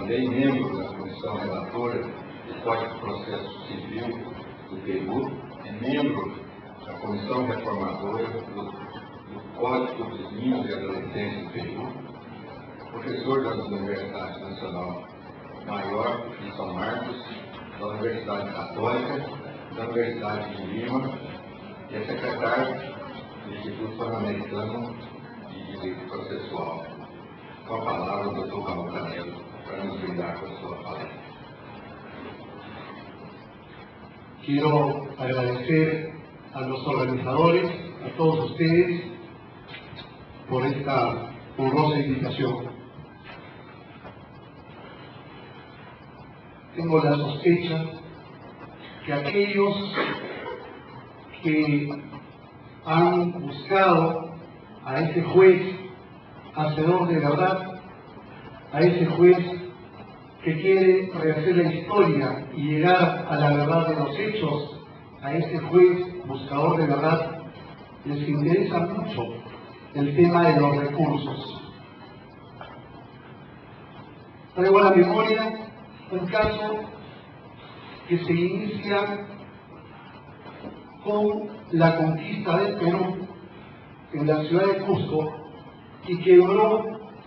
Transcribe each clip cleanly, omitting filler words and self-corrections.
também membro da comissão relatora do Código de Processo Civil do Peru, é membro da comissão reformadora do Código dos Meninos e Adolescentes do Peru, professor da Universidade Nacional Maior de São Marcos, da Universidade Católica, da Universidade de Lima, e é secretário do Instituto Pan-Americano de Direito Processual. Com a palavra, o Dr. Raul Canelo, para nos brindar com a sua palestra. Quiero agradecer a los organizadores, a todos ustedes, por esta honrosa invitación. Tengo la sospecha que aquellos que han buscado a ese juez hacedor de verdad, a ese juez que quiere rehacer la historia y llegar a la verdad de los hechos, a ese juez buscador de verdad, les interesa mucho el tema de los recursos. Traigo a la memoria un caso que se inicia con la conquista del Perú en la ciudad de Cusco y que duró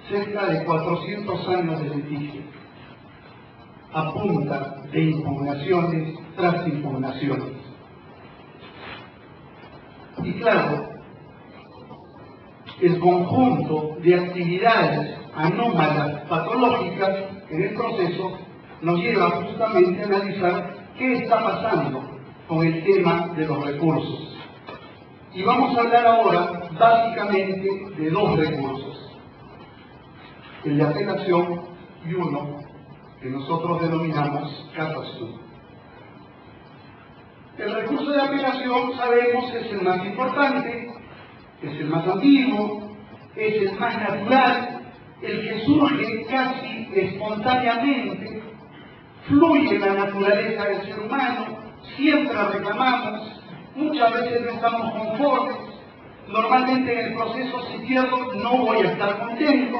cerca de 400 años de litigio, a punta de impugnaciones tras impugnaciones. Y claro, el conjunto de actividades anómalas, patológicas en el proceso nos lleva justamente a analizar qué está pasando con el tema de los recursos. Y vamos a hablar ahora básicamente de dos recursos, el de apelación y uno que nosotros denominamos casación. El recurso de apelación sabemos que es el más importante, es el más antiguo, es el más natural, el que surge casi espontáneamente, fluye en la naturaleza del ser humano, siempre reclamamos, muchas veces no estamos conformes, normalmente en el proceso si pierdo no voy a estar contento,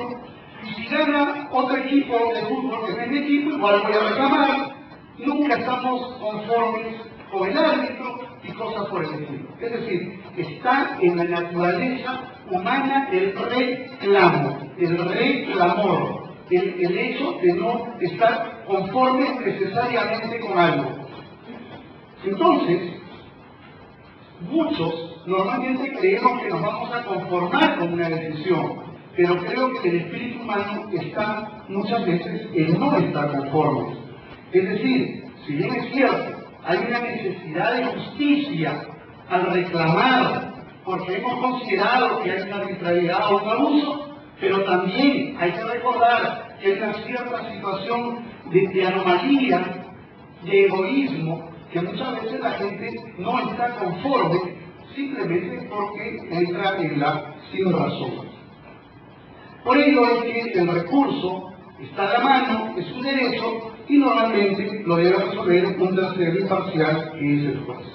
y si gana otro equipo de fútbol que no es mi equipo, igual voy a reclamar, nunca estamos conformes con el árbitro y cosas por el estilo. Es decir, está en la naturaleza humana el reclamo, el reclamor, el hecho de no estar conforme necesariamente con algo. Entonces, muchos normalmente creemos que nos vamos a conformar con una decisión, pero creo que el espíritu humano está muchas veces en no estar conforme. Es decir, si bien es cierto, hay una necesidad de justicia al reclamar, porque hemos considerado que hay una arbitrariedad o un abuso, pero también hay que recordar que hay una cierta situación de anomalía, de egoísmo, que muchas veces la gente no está conforme simplemente porque entra en la sin razón. Por ello es que el recurso está a la mano, es un derecho y normalmente lo debe resolver un tercero imparcial que es el juez.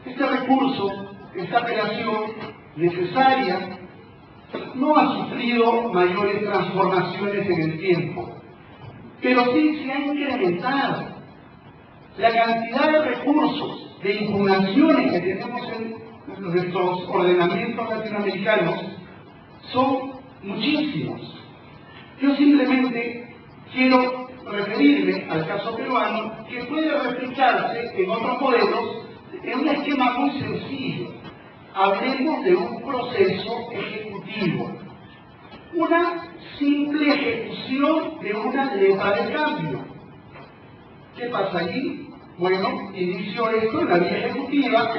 Este recurso, esta apelación necesaria, no ha sufrido mayores transformaciones en el tiempo, pero sí se ha incrementado. La cantidad de recursos, de impugnaciones que tenemos en nuestros ordenamientos latinoamericanos son muchísimos. Yo simplemente quiero referirme al caso peruano, que puede replicarse en otros modelos en un esquema muy sencillo. Hablemos de un proceso ejecutivo, una simple ejecución de una letra de cambio. ¿Qué pasa allí? Bueno, inicio esto en la vía ejecutiva,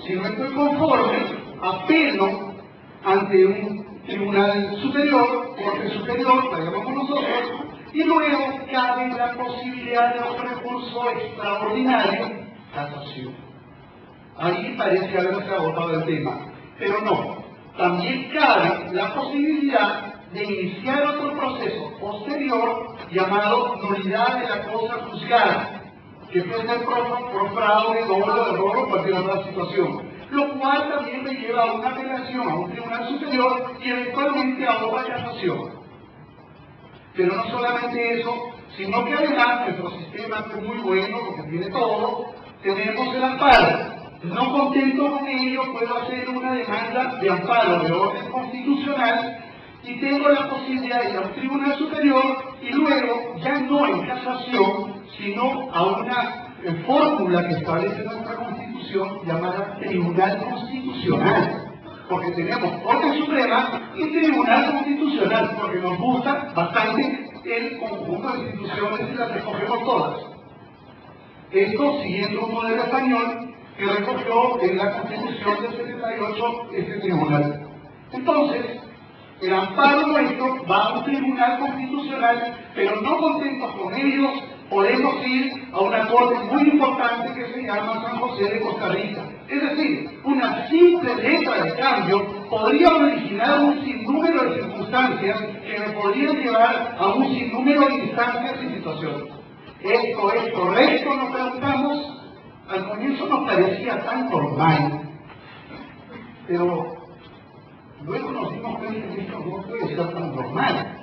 si no estoy conforme, apelo ante un tribunal superior, corte superior, la llamamos nosotros, y luego cabe la posibilidad de un recurso extraordinario, casación. Ahí parece haberse agotado el tema, pero no. También cabe la posibilidad de iniciar otro proceso posterior llamado nulidad de la cosa juzgada, que puede ser por fraude, dolo, error o cualquier otra situación, lo cual también me lleva a una apelación a un tribunal superior y eventualmente a otra casación. Pero no solamente eso, sino que además nuestro sistema, que es muy bueno, porque tiene todo, tenemos el amparo. No contento con ello, puedo hacer una demanda de amparo de orden constitucional y tengo la posibilidad de ir a un tribunal superior y luego, ya no en casación, sino a una fórmula que establece nuestra Constitución llamada Tribunal Constitucional. Porque tenemos Corte Suprema y Tribunal Constitucional, porque nos gusta bastante el conjunto de instituciones y las recogemos todas. Esto siguiendo un modelo español que recogió en la Constitución del 78 este tribunal. Entonces, el amparo nuestro va a un tribunal constitucional, pero no contentos con ellos, podemos ir a una corte muy importante que se llama San José de Costa Rica. Es decir, una simple letra de cambio podría originar un sinnúmero de circunstancias que me podrían llevar a un sinnúmero de instancias y situaciones. ¿Esto es correcto? Nos preguntamos. Al comienzo nos parecía tan normal, pero luego nos dimos cuenta que esto no puede ser tan normal.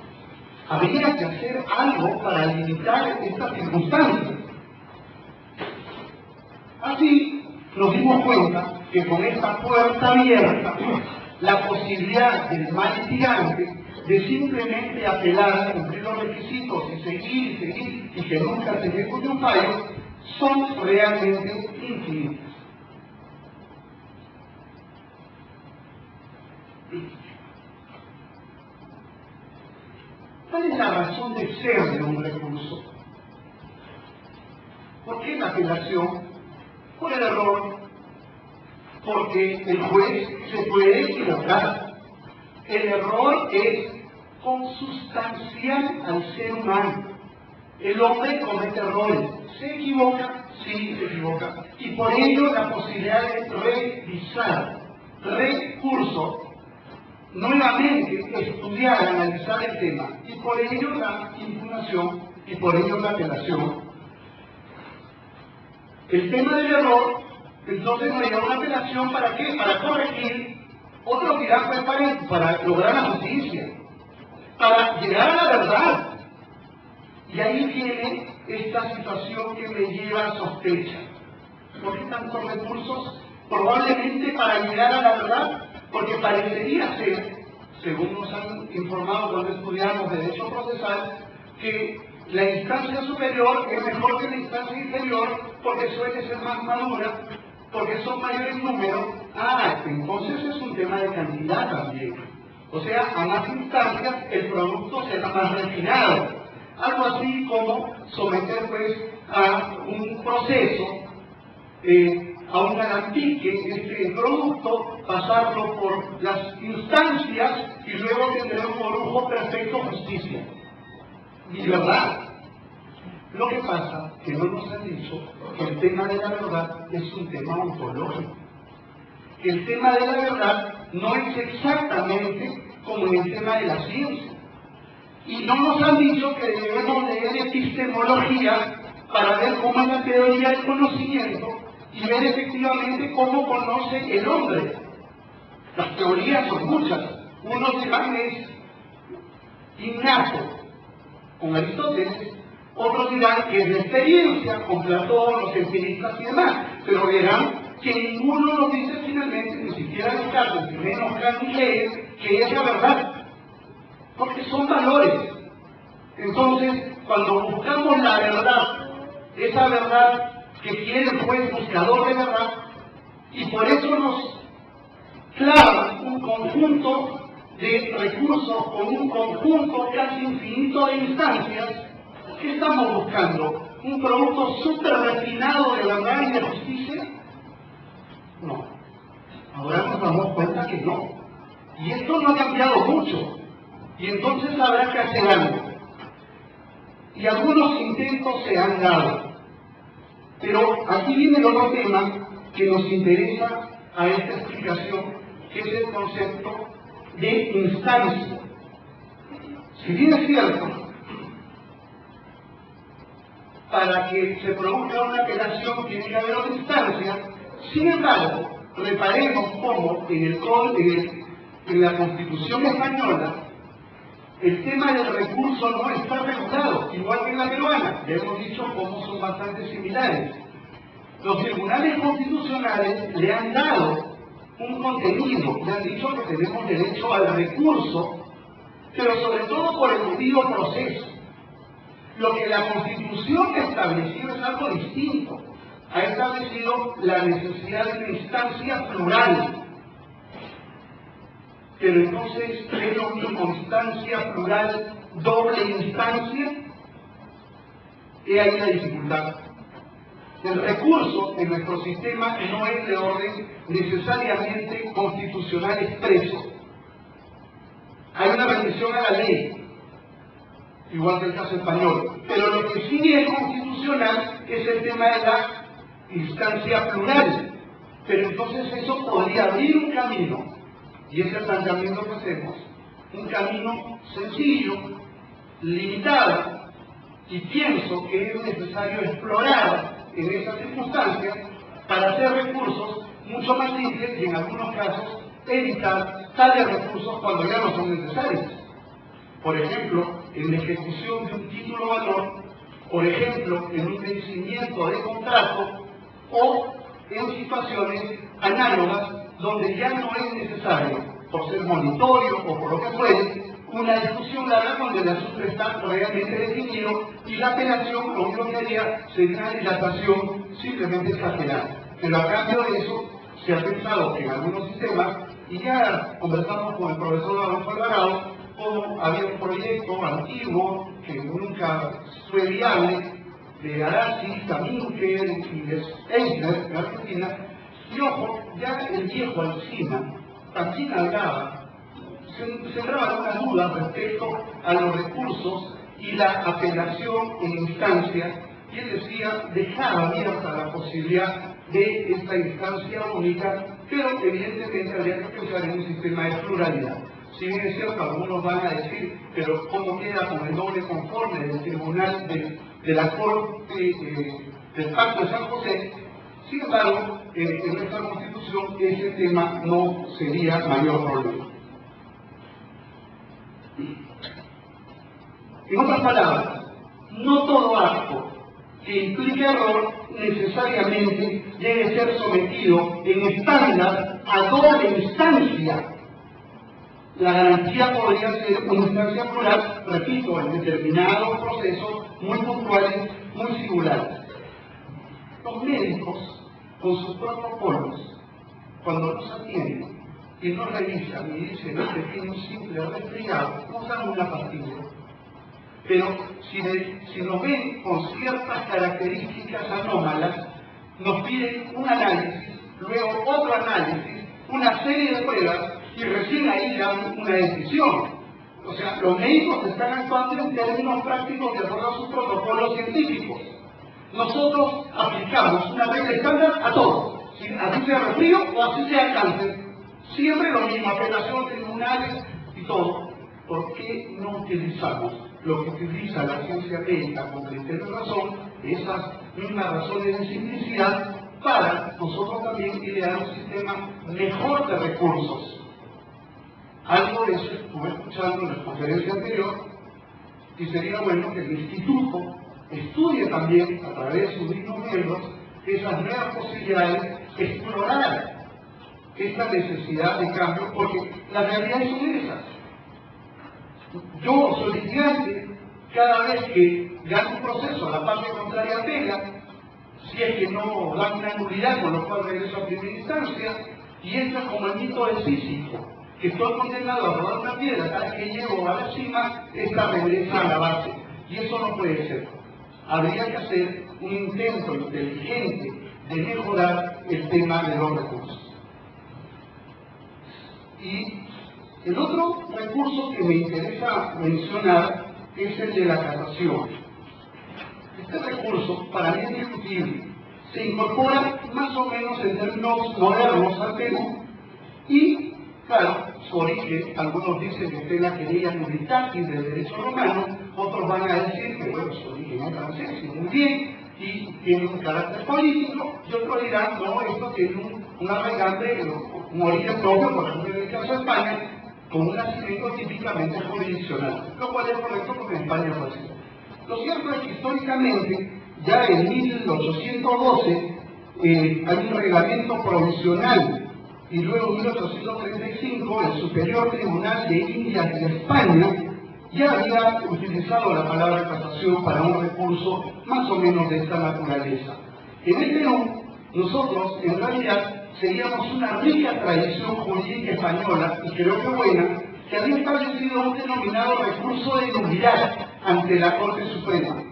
Habría que hacer algo para limitar estas circunstancias. Así nos dimos cuenta que con esta puerta abierta, la posibilidad del mal litigante de simplemente apelar a cumplir los requisitos y seguir, y que nunca se ejecute un fallo, son realmente infinitas. ¿Cuál es la razón de ser de un recurso? ¿Por qué la apelación? Por el error. Porque el juez se puede equivocar. El error es consustancial al ser humano. El hombre comete errores. ¿Se equivoca? Sí, se equivoca. Y por ello la posibilidad de revisar, recurso, nuevamente estudiar, analizar el tema, y por ello la impugnación y por ello la apelación. El tema del error, entonces nos lleva a una apelación, ¿para qué? Para corregir. Otros dirán, pues para lograr la justicia, para llegar a la verdad. Y ahí viene esta situación que me lleva a sospecha. ¿Por qué tantos recursos? Probablemente para llegar a la verdad, porque parecería ser, según nos han informado cuando estudiamos Derecho Procesal, que la instancia superior es mejor que la instancia inferior porque suele ser más madura, porque son mayores números. Entonces es un tema de cantidad también. O sea, a más instancias el producto será más refinado. Algo así como someter pues a un proceso, a un alambique, este producto, pasarlo por las instancias y luego tener un orujo perfecto justicia. Y verdad. Lo que pasa que no nos han dicho que el tema de la verdad es un tema ontológico. Que el tema de la verdad no es exactamente como en el tema de la ciencia. Y no nos han dicho que debemos leer epistemología para ver cómo es la teoría del conocimiento y ver efectivamente cómo conoce el hombre. Las teorías son muchas. Unos dirán es innato, con Aristóteles. Otros dirán que es la experiencia, con Platón, los empiristas y demás. Pero verán que ninguno nos dice finalmente, ni siquiera Descartes, ni menos Kant ni Hegel, que es la verdad. Porque son valores. Entonces, cuando buscamos la verdad, esa verdad que quiere el juez buscador de verdad, y por eso nos clava un conjunto de recursos con un conjunto casi infinito de instancias, ¿qué estamos buscando? ¿Un producto súper refinado de verdad y de justicia? No. Ahora nos damos cuenta que no. Y esto no ha cambiado mucho. Y entonces habrá que hacer algo. Y algunos intentos se han dado. Pero aquí viene el otro tema que nos interesa a esta explicación, que es el concepto de instancia. Si bien es cierto, para que se produzca una apelación tiene que haber una instancia, sin embargo, reparemos cómo en la Constitución española el tema del recurso no está regulado, igual que en la peruana. Ya hemos dicho cómo son bastante similares. Los tribunales constitucionales le han dado un contenido, le han dicho que tenemos derecho al recurso, pero sobre todo por el debido proceso. Lo que la Constitución ha establecido es algo distinto. Ha establecido la necesidad de una instancia plural. Pero entonces, ¿es lo mismo instancia plural, doble instancia? Y ahí la dificultad. El recurso en nuestro sistema no es de orden necesariamente constitucional expreso. Hay una rendición a la ley, igual que el caso español, pero lo que sí es constitucional es el tema de la instancia plural. Pero entonces eso podría abrir un camino, y ese planteamiento que hacemos, un camino sencillo, limitado, y pienso que es necesario explorar en esas circunstancias para hacer recursos mucho más simples y en algunos casos evitar tales recursos cuando ya no son necesarios. Por ejemplo, en la ejecución de un título valor, por ejemplo, en un vencimiento de contrato o en situaciones análogas donde ya no es necesario, por ser monitorio o por lo que fuere, una discusión larga cuando el asunto está realmente definido y la apelación lo único que haría sería una dilatación simplemente exagerada. Pero a cambio de eso, se ha pensado que en algunos sistemas, y ya conversamos con el profesor Adolfo Alvarado, como había un proyecto antiguo que nunca fue viable, de Arasi, Camínquer y de Eisner, en Argentina, y ojo, ya el viejo Alsina también hablaba, sembraba una duda respecto a los recursos y la apelación en instancia, y él decía, dejaba abierta la posibilidad de esta instancia única, pero evidentemente habría que pensar en un sistema de pluralidad. Si bien es cierto, algunos van a decir, pero ¿cómo queda con el doble conforme del tribunal de la Corte del Pacto de San José? Sin embargo, en nuestra Constitución ese tema no sería mayor problema. En otras palabras, no todo acto que implique error necesariamente debe ser sometido en estándar a doble instancia. La garantía podría ser una instancia plural, repito, en determinados procesos muy puntuales, muy singulares. Los médicos, con sus protocolos, cuando nos atienden y nos revisan y dicen que tiene un simple resfriado, nos dan una pastilla. Pero si nos ven con ciertas características anómalas, nos piden un análisis, luego otro análisis, una serie de pruebas, y recién ahí dan una decisión. O sea, los médicos están actuando en términos prácticos de acuerdo a sus protocolos científicos. Nosotros aplicamos una regla estándar a todos, así sea resfrío o así sea cáncer. Siempre lo mismo, apelación, tribunales y todo. ¿Por qué no utilizamos lo que utiliza la ciencia médica con criterio de razón, esas mismas razones de simplicidad, para nosotros también idear un sistema mejor de recursos? Algo de eso estuve escuchando en la conferencia anterior, y sería bueno que el Instituto estudie también, a través de sus mismos miembros, esas nuevas posibilidades, explorar esta necesidad de cambio, porque las realidades son esas. Yo soy litigante, cada vez que gano un proceso, la parte contraria pega, si es que no dan una nulidad, con lo cual regreso a primera instancia, y esto es como el mito del Sísifo, que estoy condenado a rodar una piedra, cada vez que llego a la cima, esta regresa a la base, y eso no puede ser. Habría que hacer un intento inteligente de mejorar el tema de los recursos. Y el otro recurso que me interesa mencionar es el de la casación. Este recurso, para mí es discutible, se incorpora más o menos en términos modernos al Perú y, claro, su origen, algunos dicen que está en la querella Nulitatis del derecho romano, otros van a decir que, bueno, su origen es francés, y muy bien, y tiene un carácter político, y otros dirán, no, esto tiene un arraigante, un origen propio, por ejemplo, en el caso de España, con un nacimiento típicamente jurisdiccional, lo cual es correcto porque en España fue así. Lo cierto es que históricamente, ya en 1812, hay un reglamento provisional y luego en 1835 el Superior Tribunal de Indias y España ya había utilizado la palabra casación para un recurso más o menos de esta naturaleza. En el Perú, nosotros en realidad seguíamos una rica tradición jurídica española, y creo que buena, que había establecido un denominado recurso de nulidad ante la Corte Suprema.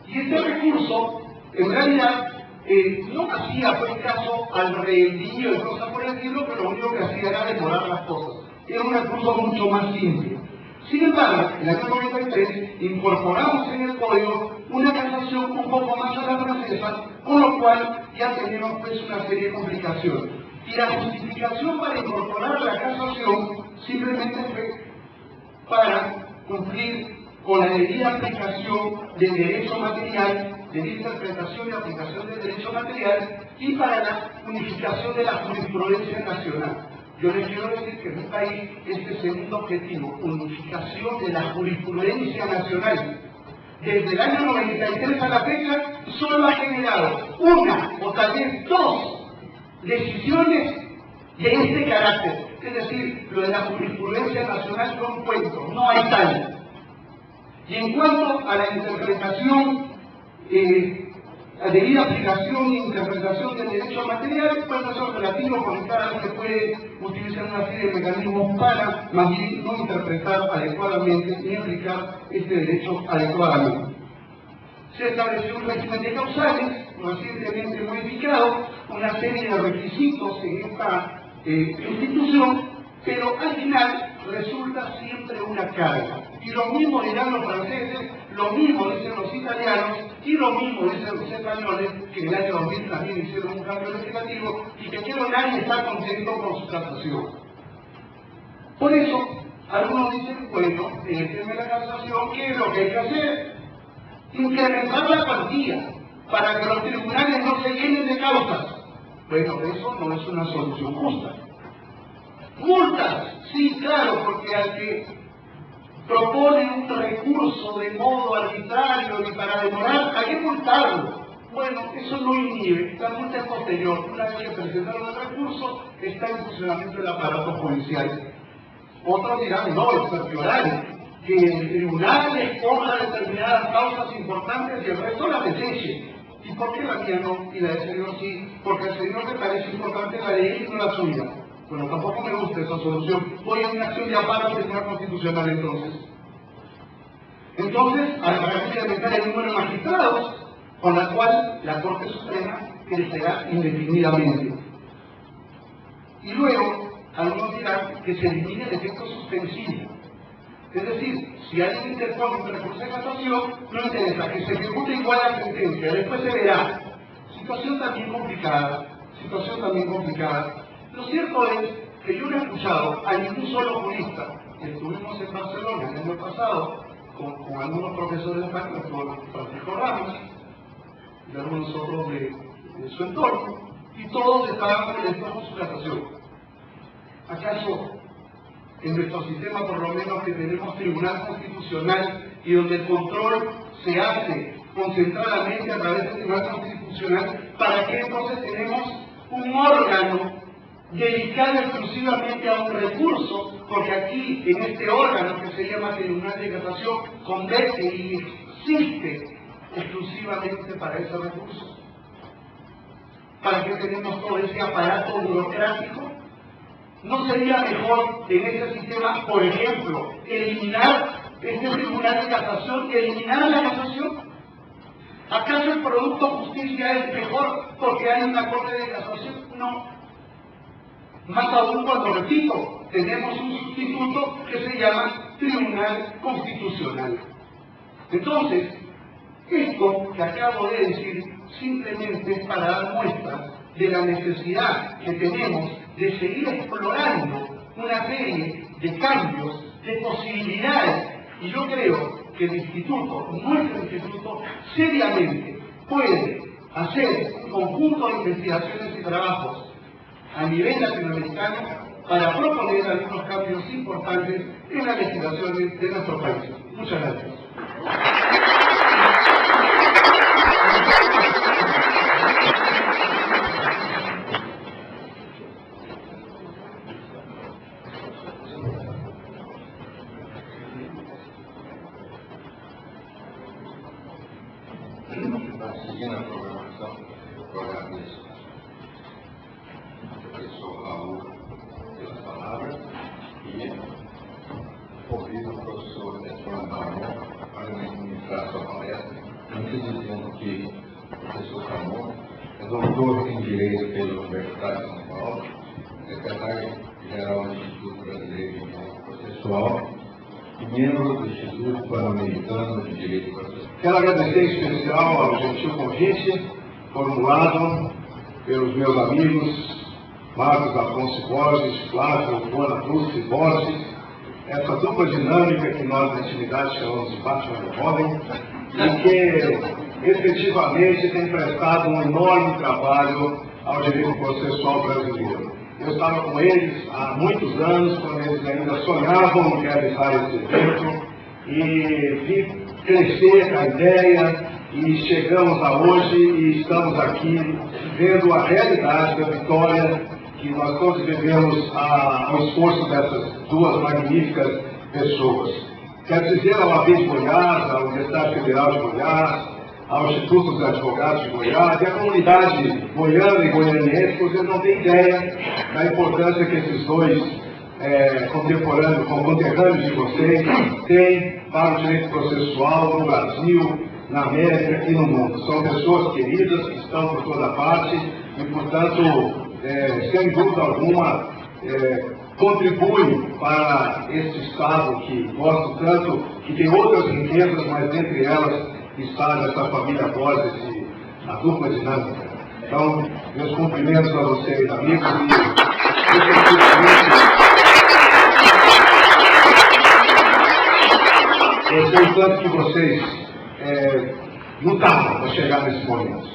Y este recurso, en realidad, no hacía pues caso al reendillo y cosas por el estilo, pero lo único que hacía era demorar las cosas. Era un recurso mucho más simple. Sin embargo, en el año 93 incorporamos en el código una casación un poco más a la francesa, con lo cual ya tenemos pues una serie de complicaciones. Y la justificación para incorporar la casación simplemente fue para cumplir con la debida aplicación del derecho material, de la interpretación y aplicación del derecho material, y para la unificación de la jurisprudencia nacional. Yo les quiero decir que en un país este segundo objetivo, unificación de la jurisprudencia nacional, desde el año 93 a la fecha, solo ha generado una o tal vez dos decisiones de este carácter. Es decir, lo de la jurisprudencia nacional fue un cuento, no hay tal. Y en cuanto a la interpretación, a debida aplicación e interpretación del derecho material, pues eso es relativo porque cada vez se puede utilizar una serie de mecanismos para más bien no interpretar adecuadamente ni aplicar este derecho adecuadamente. Se estableció un régimen de causales recientemente modificado, una serie de requisitos en esta institución, pero al final resulta siempre una carga. Y lo mismo dirán los franceses, lo mismo dicen los italianos y lo mismo dicen los españoles, que en el año 2000 también hicieron un cambio legislativo y que creo nadie está contento con su casación. Por eso, algunos dicen, bueno, en el tema de la casación, ¿qué es lo que hay que hacer? Incrementar la cuantía para que los tribunales no se llenen de causas. Bueno, eso no es una solución justa. Multas, sí, claro, porque al que propone un recurso de modo arbitrario y para demorar, hay que multarlo. Bueno, eso no inhibe, la multa es posterior. Una vez que presentaron el recurso, está en funcionamiento el aparato judicial. Otros dirán, no, es cercioral, que el tribunal escoja determinadas causas importantes y el resto las deseche. ¿Y por qué la mía no y la del señor sí? Porque al señor le parece importante la ley y no la suya. Bueno, tampoco me gusta esa solución. Voy a una acción de amparo al Tribunal Constitucional entonces. Entonces, habrá que incrementar el número de magistrados, con la cual la Corte Suprema crecerá indefinidamente. Y luego, algunos dirán que se elimine el efecto suspensivo. Es decir, si alguien interpone un recurso de casación, no interesa que se ejecute igual la sentencia, después se verá. Situación también complicada, Lo cierto es que yo no he escuchado a ningún solo jurista. Estuvimos en Barcelona el año pasado con algunos profesores de España, con Francisco Ramos y algunos otros de su entorno, y todos estaban molestos con su casación. ¿Acaso en nuestro sistema, por lo menos que tenemos Tribunal Constitucional y donde el control se hace concentradamente a través del Tribunal Constitucional, para qué entonces tenemos un órgano dedicado exclusivamente a un recurso? Porque aquí, en este órgano que se llama Tribunal de Casación, convierte y existe exclusivamente para ese recurso. ¿Para qué tenemos todo ese aparato burocrático? ¿No sería mejor en ese sistema, por ejemplo, eliminar este Tribunal de Casación, eliminar la casación? ¿Acaso el producto justicia es mejor porque hay una Corte de Casación? No. Más aún cuando, repito, tenemos un sustituto que se llama Tribunal Constitucional. Entonces, esto que acabo de decir simplemente es para dar muestra de la necesidad que tenemos de seguir explorando una serie de cambios, de posibilidades. Y yo creo que el instituto, nuestro instituto, seriamente puede hacer un conjunto de investigaciones y trabajos a nivel latinoamericano para proponer algunos cambios importantes en la legislación de nuestro país. Muchas gracias. Seguindo a programação, eu agradeço ao professor Raul pelas palavras e convido o professor Edson Ramon para ministrar sua palestra, antes dizendo que o professor Ramon é doutor em Direito pela Universidade de São Paulo, secretário-geral do Instituto Brasileiro de Direito Processual e membro do Instituto Pan-Americano de Direito Processual. Quero agradecer em especial ao gentil convite formulado pelos meus amigos Marcos Afonso Borges, Flávio Juana Dulce Borges, essa dupla dinâmica que nós na intimidade chamamos de Batman e Robin, e que efetivamente tem prestado um enorme trabalho ao direito processual brasileiro. Eu estava com eles há muitos anos, quando eles ainda sonhavam em realizar esse evento, e vi crescer a ideia, e chegamos a hoje e estamos aqui vendo a realidade da vitória que nós todos devemos ao esforço dessas duas magníficas pessoas. Quero dizer ao AB de Goiás, à Universidade Federal de Goiás, ao Instituto dos Advogados de Goiás e à comunidade goiana e goianiense, que vocês não têm ideia da importância que esses dois contemporâneos de vocês têm para o direito processual no Brasil, na América e no mundo. São pessoas queridas que estão por toda parte e, portanto, sem dúvida alguma, contribuem para esse Estado que gosto tanto, que tem outras riquezas, mas entre elas está essa família Borges, a dupla dinâmica. Então, meus cumprimentos a vocês, amigos, e efetivamente eu sei o tanto que vocês lutaram para chegar nesse momento.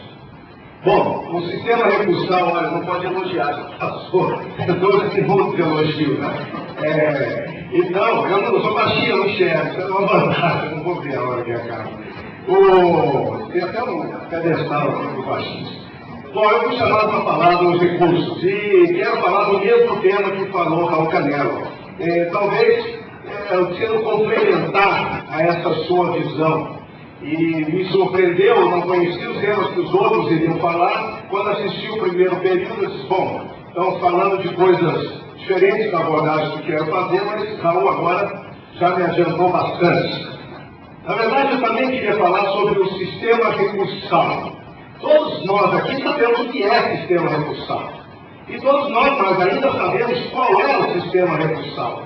Bom, o sistema recursal, olha, não pode elogiar, já passou, todos muitos elogios, né? Então, eu não sou baixinho, não enxergo, isso é uma vantagem, eu não vou ver a hora que acaba. Tem até um pedestal aqui do baixinho. Bom, eu fui chamado para falar dos recursos e quero falar do mesmo tema que falou Raul Canelo. Talvez eu quero complementar a essa sua visão. E me surpreendeu, não conhecia os temas que os outros iriam falar. Quando assisti o primeiro período, eu disse, bom, estamos falando de coisas diferentes da abordagem que quero fazer, mas Raul agora já me adiantou bastante. Na verdade, eu também queria falar sobre o sistema recursal. Todos nós aqui sabemos o que é sistema recursal. E todos nós ainda sabemos qual é o sistema recursal.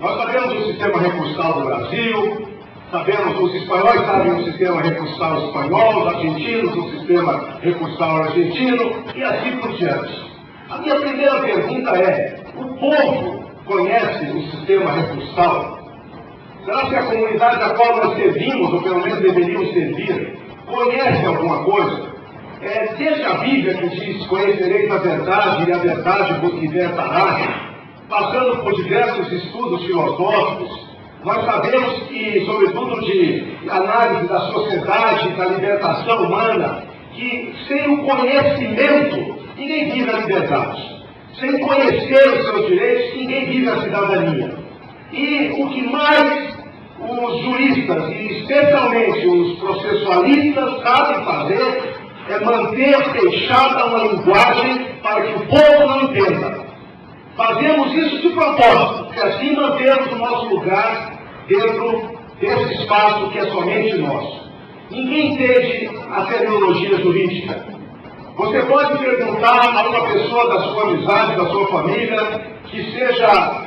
Nós sabemos o sistema recursal do Brasil, sabemos, os espanhóis sabem o sistema recursal espanhol, os argentinos o sistema recursal argentino, e assim por diante. A minha primeira pergunta é, o povo conhece o sistema recursal? Será que a comunidade da qual nós servimos, ou pelo menos deveríamos servir, conhece alguma coisa? Seja a Bíblia que diz, conhecereis a verdade e a verdade vos libertará, passando por diversos estudos filosóficos, nós sabemos que, sobretudo de análise da sociedade, da libertação humana, que sem o conhecimento, ninguém vive a liberdade. Sem conhecer os seus direitos, ninguém vive a cidadania. E o que mais os juristas, e especialmente os processualistas, sabem fazer é manter fechada uma linguagem para que o povo não entenda. Fazemos isso de propósito, porque assim mantemos o nosso lugar dentro desse espaço que é somente nosso. Ninguém entende a terminologia jurídica. Você pode perguntar a uma pessoa da sua amizade, da sua família, que seja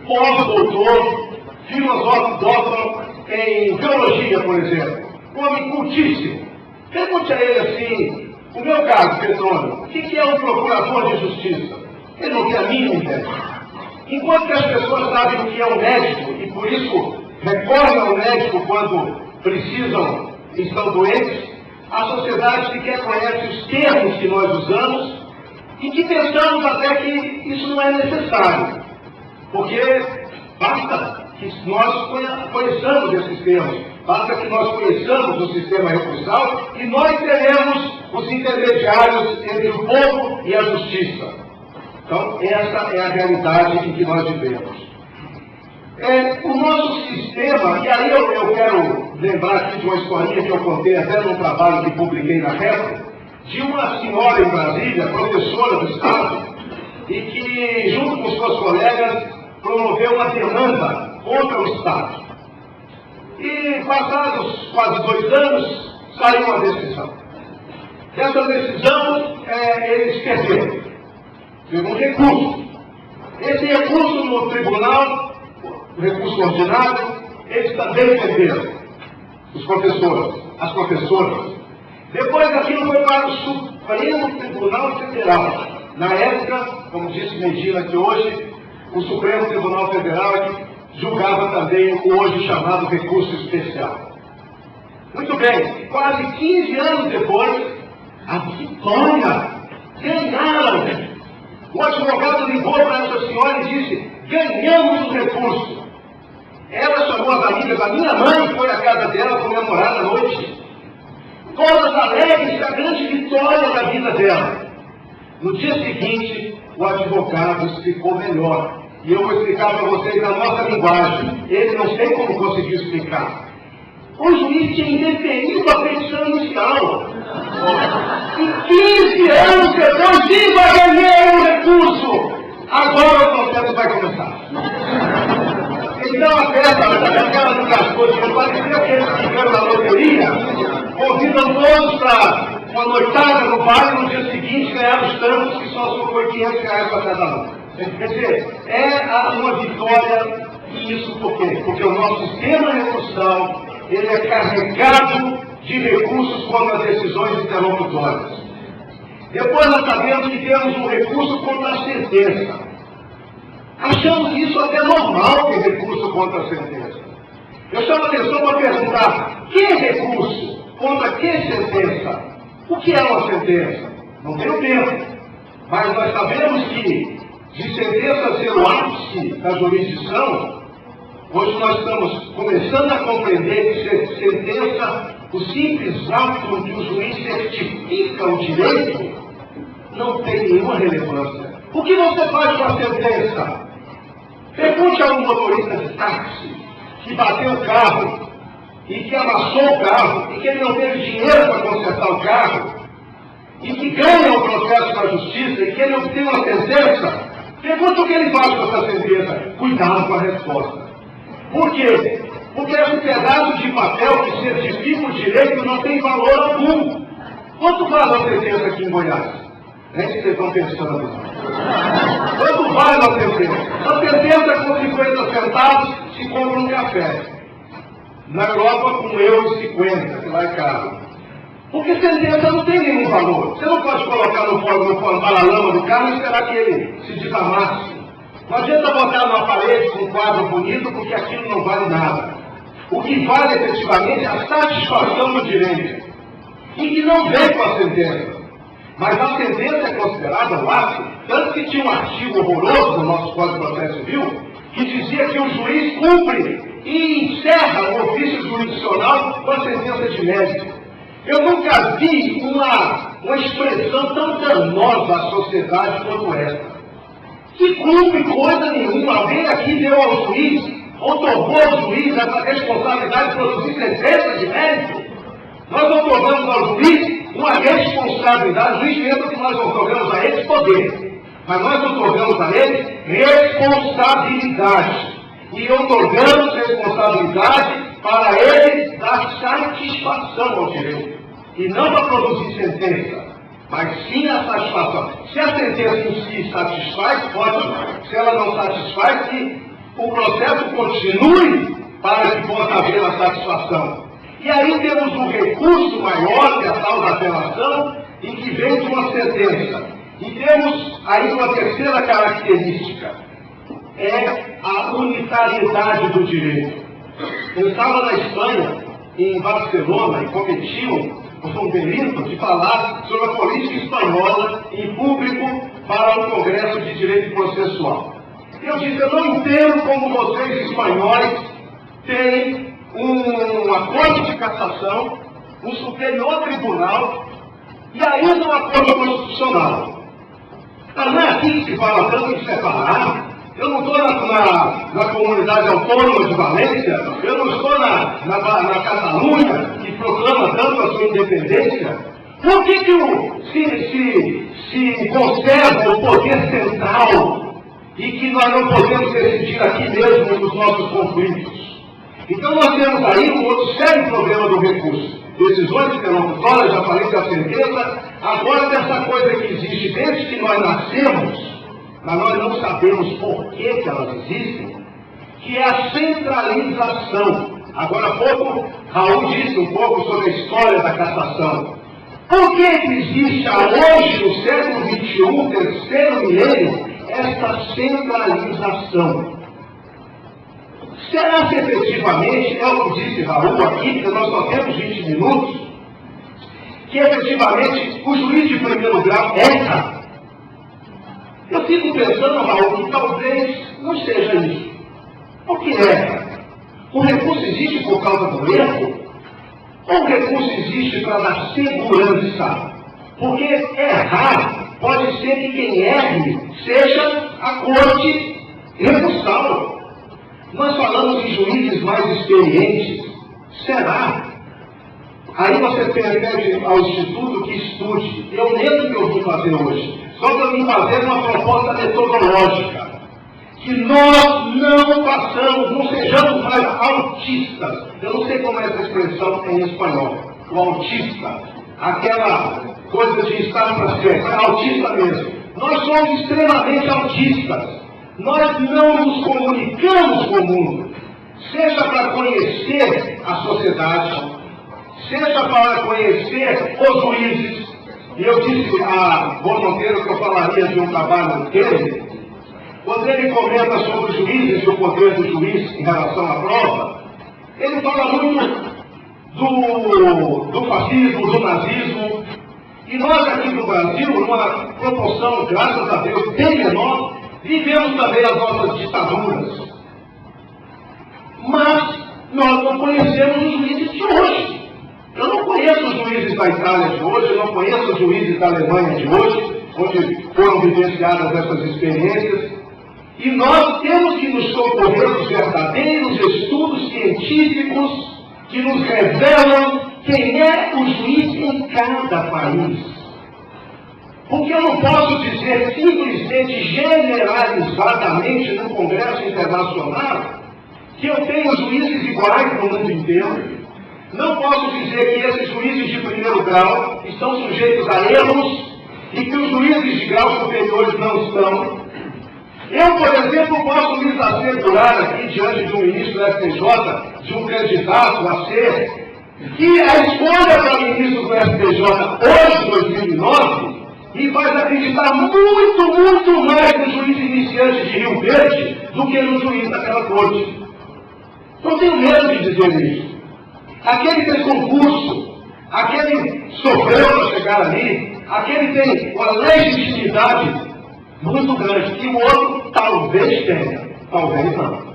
pós-doutor, filósofo, doutor em biologia, por exemplo, um homem cultíssimo. Pergunte a ele assim, o meu caso, Petrônio, o que é um procurador de justiça? Ele não tem a mínima ideia. Enquanto que as pessoas sabem o que é um médico, e por isso recorrem ao médico quando precisam e estão doentes, a sociedade sequer conhece os termos que nós usamos e que pensamos até que isso não é necessário, porque basta que nós conheçamos esses termos, basta que nós conheçamos o sistema recursal e nós teremos os intermediários entre o povo e a justiça. Então, essa é a realidade em que nós vivemos. O nosso sistema, e aí eu quero lembrar aqui de uma historinha que eu contei até num trabalho que publiquei na época, de uma senhora em Brasília, professora do Estado, e que, junto com suas colegas, promoveu uma demanda contra o Estado. E, passados quase 2 anos, saiu uma decisão. Dessa decisão, eles perderam. Teve um recurso. Esse recurso no tribunal, o recurso ordinário, eles também perderam. Os professores, as professoras. Depois aquilo foi para o Supremo Tribunal Federal. Na época, como disse Medina aqui hoje, o Supremo Tribunal Federal julgava também o hoje chamado recurso especial. Muito bem, quase 15 anos depois, a vitória, ganharam. O advogado ligou para essa senhora e disse: ganhamos o recurso. Ela chamou as amigas da minha mãe, foi à casa dela comemorar a noite. Todas alegres da grande vitória da vida dela. No dia seguinte, o advogado explicou melhor. E eu vou explicar para vocês na nossa linguagem. Ele não sei como conseguiu explicar. O juiz tinha indeferido a petição inicial. E 15 anos depois, viva, ganhei o recurso! Agora o processo vai começar. Então a festa, aquela do cascote, parecia aqueles que ficaram na loteria, convidam todos para uma noitada no baile, no dia seguinte ganhar os tantos que só foi R$500 para cada um. Quer dizer, uma vitória, e isso por quê? Porque o nosso sistema recursal, ele é carregado de recursos contra decisões interlocutórias. Depois nós sabemos que temos um recurso contra a sentença. Achamos isso até normal, ter recurso contra a sentença. Eu chamo a atenção para perguntar: que recurso? Contra que sentença? O que é uma sentença? Não tenho tempo. Mas nós sabemos que, de sentença ser o ápice da jurisdição, hoje nós estamos começando a compreender que sentença, o simples ato em que o juiz certifica o direito, não tem nenhuma relevância. O que você faz com a sentença? Pergunte a um motorista de táxi que bateu o carro e que amassou o carro e que ele não teve dinheiro para consertar o carro e que ganha o processo na justiça e que ele obtém uma sentença. Pergunte o que ele faz com essa sentença. Cuidado com a resposta. Por quê? Porque é um pedaço de papel que certifica o direito não tem valor algum. Quanto vale a sentença aqui em Goiás? Nem que vocês estão pensando. Quanto vale a sentença? A sentença com 50 centavos se compra um café. Na Europa, com €1,50, que lá é caro. Porque sentença não tem nenhum valor. Você não pode colocar no paralama do carro e esperar que ele se desamasse. Não adianta botar numa parede com um quadro bonito, porque aquilo não vale nada. O que vale efetivamente é a satisfação do direito. E que não vem com a sentença. Mas a sentença é considerada o ápice, tanto que tinha um artigo horroroso no nosso Código de Processo Civil, que dizia que o juiz cumpre e encerra o ofício jurisdicional com a sentença de mérito. Eu nunca vi uma expressão tão danosa à sociedade quanto essa. Que cumpre coisa nenhuma. Alguém aqui deu ao juiz, otorgou ao juiz essa responsabilidade de produzir sentença de mérito. Nós otorgamos ao juiz uma responsabilidade. O juiz pensa que nós otorgamos a ele poder, mas nós otorgamos a ele responsabilidade. E otorgamos responsabilidade para ele dar satisfação ao direito. E não para produzir sentença, mas sim a satisfação. Se a sentença em si satisfaz, ótimo. Se ela não satisfaz, que o processo continue para que possa haver a satisfação. E aí temos um recurso maior, que é a tal da apelação, em que vem de uma sentença. E temos aí uma terceira característica. É a unitariedade do direito. Eu estava na Espanha, em Barcelona, e competiam um delito de falar sobre a política espanhola em público para o Congresso de Direito Processual. Eu disse, eu não entendo como vocês espanhóis têm uma Corte de Cassação, um Superior Tribunal e ainda uma Corte Constitucional. Mas não é aqui que se fala tanto em separar. Eu não estou na comunidade autônoma de Valência, eu não estou na Catalunha, que proclama tanto a sua independência. Por que se conserva o poder central e que nós não podemos decidir aqui mesmo nos nossos conflitos? Então nós temos aí um outro sério problema do recurso. Decisões interlocutórias, já falei da certeza, agora dessa coisa que existe desde que nós nascemos, mas nós não sabemos por que elas existem, que é a centralização. Agora há pouco, Raul disse um pouco sobre a história da cassação. Por que existe hoje, no século XXI, terceiro milênio, essa centralização? Será que efetivamente, é o que disse Raul aqui, porque nós só temos 20 minutos, que efetivamente o juiz de primeiro grau erra? Eu fico pensando, Raul, que talvez não seja isso. Por que erra? O recurso existe por causa do erro? Ou o recurso existe para dar segurança? Porque errar pode ser que quem erre seja a corte recursal. Nós falamos em juízes mais experientes. Será? Aí você pede ao Instituto que estude. Eu mesmo que eu vou fazer hoje. Só para mim fazer uma proposta metodológica. Que nós não passamos, não sejamos mais autistas. Eu não sei como é essa expressão em espanhol. O autista. Aquela coisa de estar para ser. É autista mesmo. Nós somos extremamente autistas. Nós não nos comunicamos com o mundo, seja para conhecer a sociedade, seja para conhecer os juízes. E eu disse a Bom Monteiro que eu falaria de um trabalho dele, quando ele comenta sobre os juízes e o poder do juiz em relação à prova, ele fala muito do fascismo, do nazismo, e nós aqui no Brasil, numa proporção, graças a Deus, bem menor, vivemos também as nossas ditaduras. Mas nós não conhecemos os juízes de hoje. Eu não conheço os juízes da Itália de hoje, eu não conheço os juízes da Alemanha de hoje, onde foram vivenciadas essas experiências. E nós temos que nos socorrer dos verdadeiros estudos científicos que nos revelam quem é o juiz em cada país. Porque eu não posso dizer simplesmente, generalizadamente no Congresso Internacional, que eu tenho juízes iguais no mundo inteiro. Não posso dizer que esses juízes de primeiro grau estão sujeitos a erros e que os juízes de grau superiores não estão. Eu, por exemplo, posso lhes assegurar aqui, diante de um ministro do STJ, de um candidato a ser, que a escolha para ministro do STJ hoje, 2009, me faz acreditar muito mais no juiz iniciante de Rio Verde do que no juiz daquela corte. Não tenho medo de dizer isso. Aquele fez concurso, aquele sofreu para chegar ali, aquele tem uma legitimidade muito grande, e o outro talvez tenha, talvez não.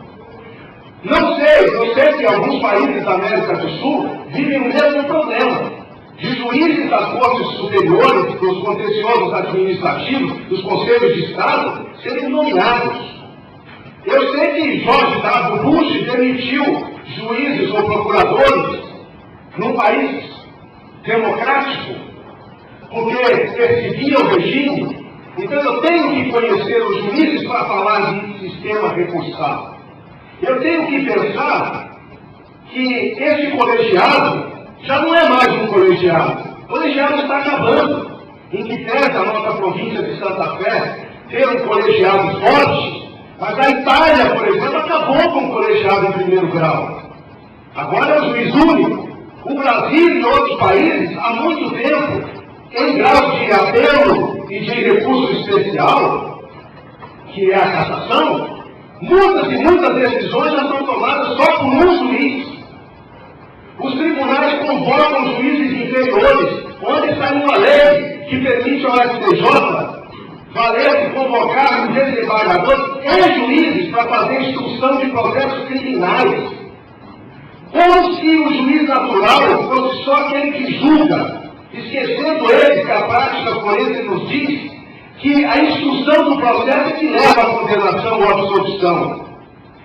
Não sei, eu sei que alguns países da América do Sul vivem o mesmo problema. De juízes das cortes superiores, dos contenciosos administrativos, dos conselhos de Estado, serem nomeados. Eu sei que George W. Bush demitiu juízes ou procuradores num país democrático, porque perseguia o regime. Então eu tenho que conhecer os juízes para falar de sistema recursal. Eu tenho que pensar que esse colegiado já não é mais um colegiado. O colegiado está acabando. Em que pese a nossa província de Santa Fé ter um colegiado forte, mas a Itália, por exemplo, acabou com o colegiado em primeiro grau. Agora é o juiz único. O Brasil e outros países, há muito tempo, em grau de apelo e de recurso especial, que é a cassação, muitas decisões já são tomadas só por um juiz. Os tribunais convocam juízes inferiores, onde sai uma lei que permite ao STJ valer e convocar desembargadores e juízes para fazer instrução de processos criminais. Como se o juiz natural fosse só aquele que julga, esquecendo ele que a prática forense nos diz que a instrução do processo é que leva à condenação ou à absolvição.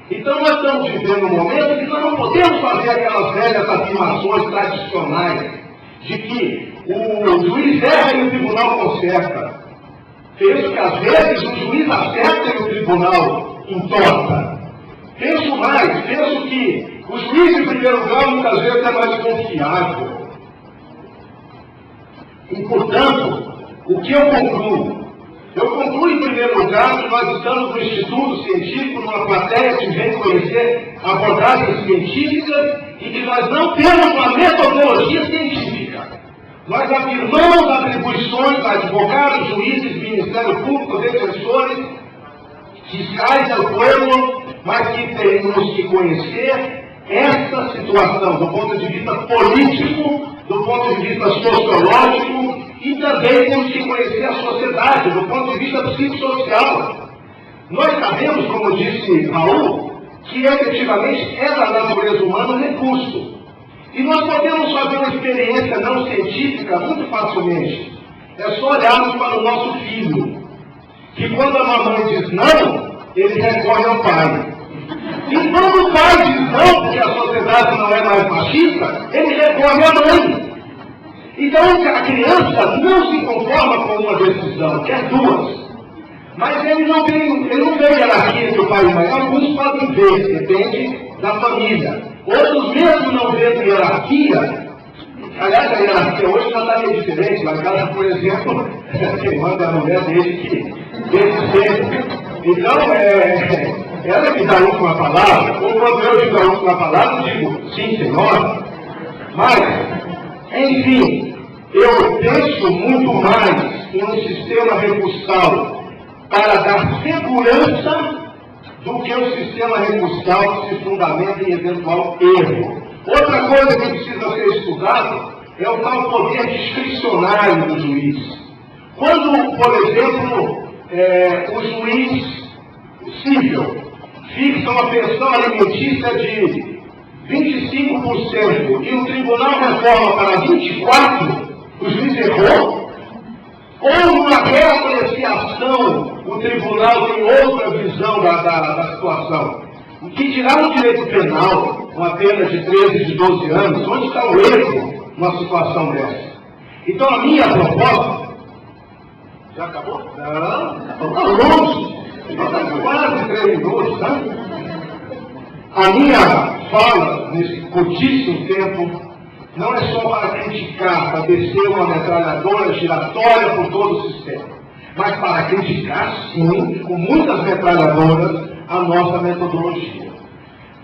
Então nós estamos vivendo um momento que nós não podemos fazer aquelas velhas afirmações tradicionais de que o juiz erra e o tribunal conserta. Penso que às vezes o juiz acerta e o tribunal entorta. Penso mais, penso que o juiz de primeiro grau muitas vezes é mais confiável. E, portanto, o que eu concluo? Eu concluo, em primeiro lugar, que nós estamos no Instituto Científico, numa plateia que vem conhecer abordagens científicas e que nós não temos uma metodologia científica. Nós afirmamos atribuições a advogados, juízes, Ministério Público, defensores, fiscais ao povo, mas que temos que conhecer essa situação do ponto de vista político, do ponto de vista sociológico, e também temos que conhecer a sociedade, do ponto de vista psicossocial. Nós sabemos, como disse Raul, que efetivamente é da natureza humana um recurso. E nós podemos fazer uma experiência não científica muito facilmente. É só olharmos para o nosso filho, que quando a mamãe diz não, ele recorre ao pai. E quando o pai diz não, porque a sociedade não é mais machista, ele recorre à mãe. Então a criança não se conforma com uma decisão, quer duas. Mas ele não vê hierarquia entre o pai e mãe. Alguns podem ver, depende da família. Outros mesmo não vendo hierarquia. Aliás, a hierarquia hoje já está meio diferente. Lá em casa, por exemplo, quem manda a mulher dele que desde sempre. Então, ela que dá a última palavra, ou quando eu digo a última palavra, eu digo sim, senhora. Mas, enfim, eu penso muito mais em um sistema recursal para dar segurança do que o sistema recursal que se fundamenta em eventual erro. Outra coisa que precisa ser estudada é o tal poder discricionário do juiz. Quando, por exemplo, o juiz civil fixa uma pensão alimentícia de 25% e o tribunal reforma para 24%, o juiz errou? Ou numa reapreciação, o tribunal tem outra visão da situação? O que dirá no direito penal, uma pena de 13, de 12 anos, onde está o erro numa situação dessa? Então a minha proposta... Já acabou? Não, está longe. Está quase 3 minutos, tá? A minha fala, nesse curtíssimo tempo, não é só para criticar, para descer uma metralhadora giratória por todo o sistema, mas para criticar, sim, com muitas metralhadoras, a nossa metodologia.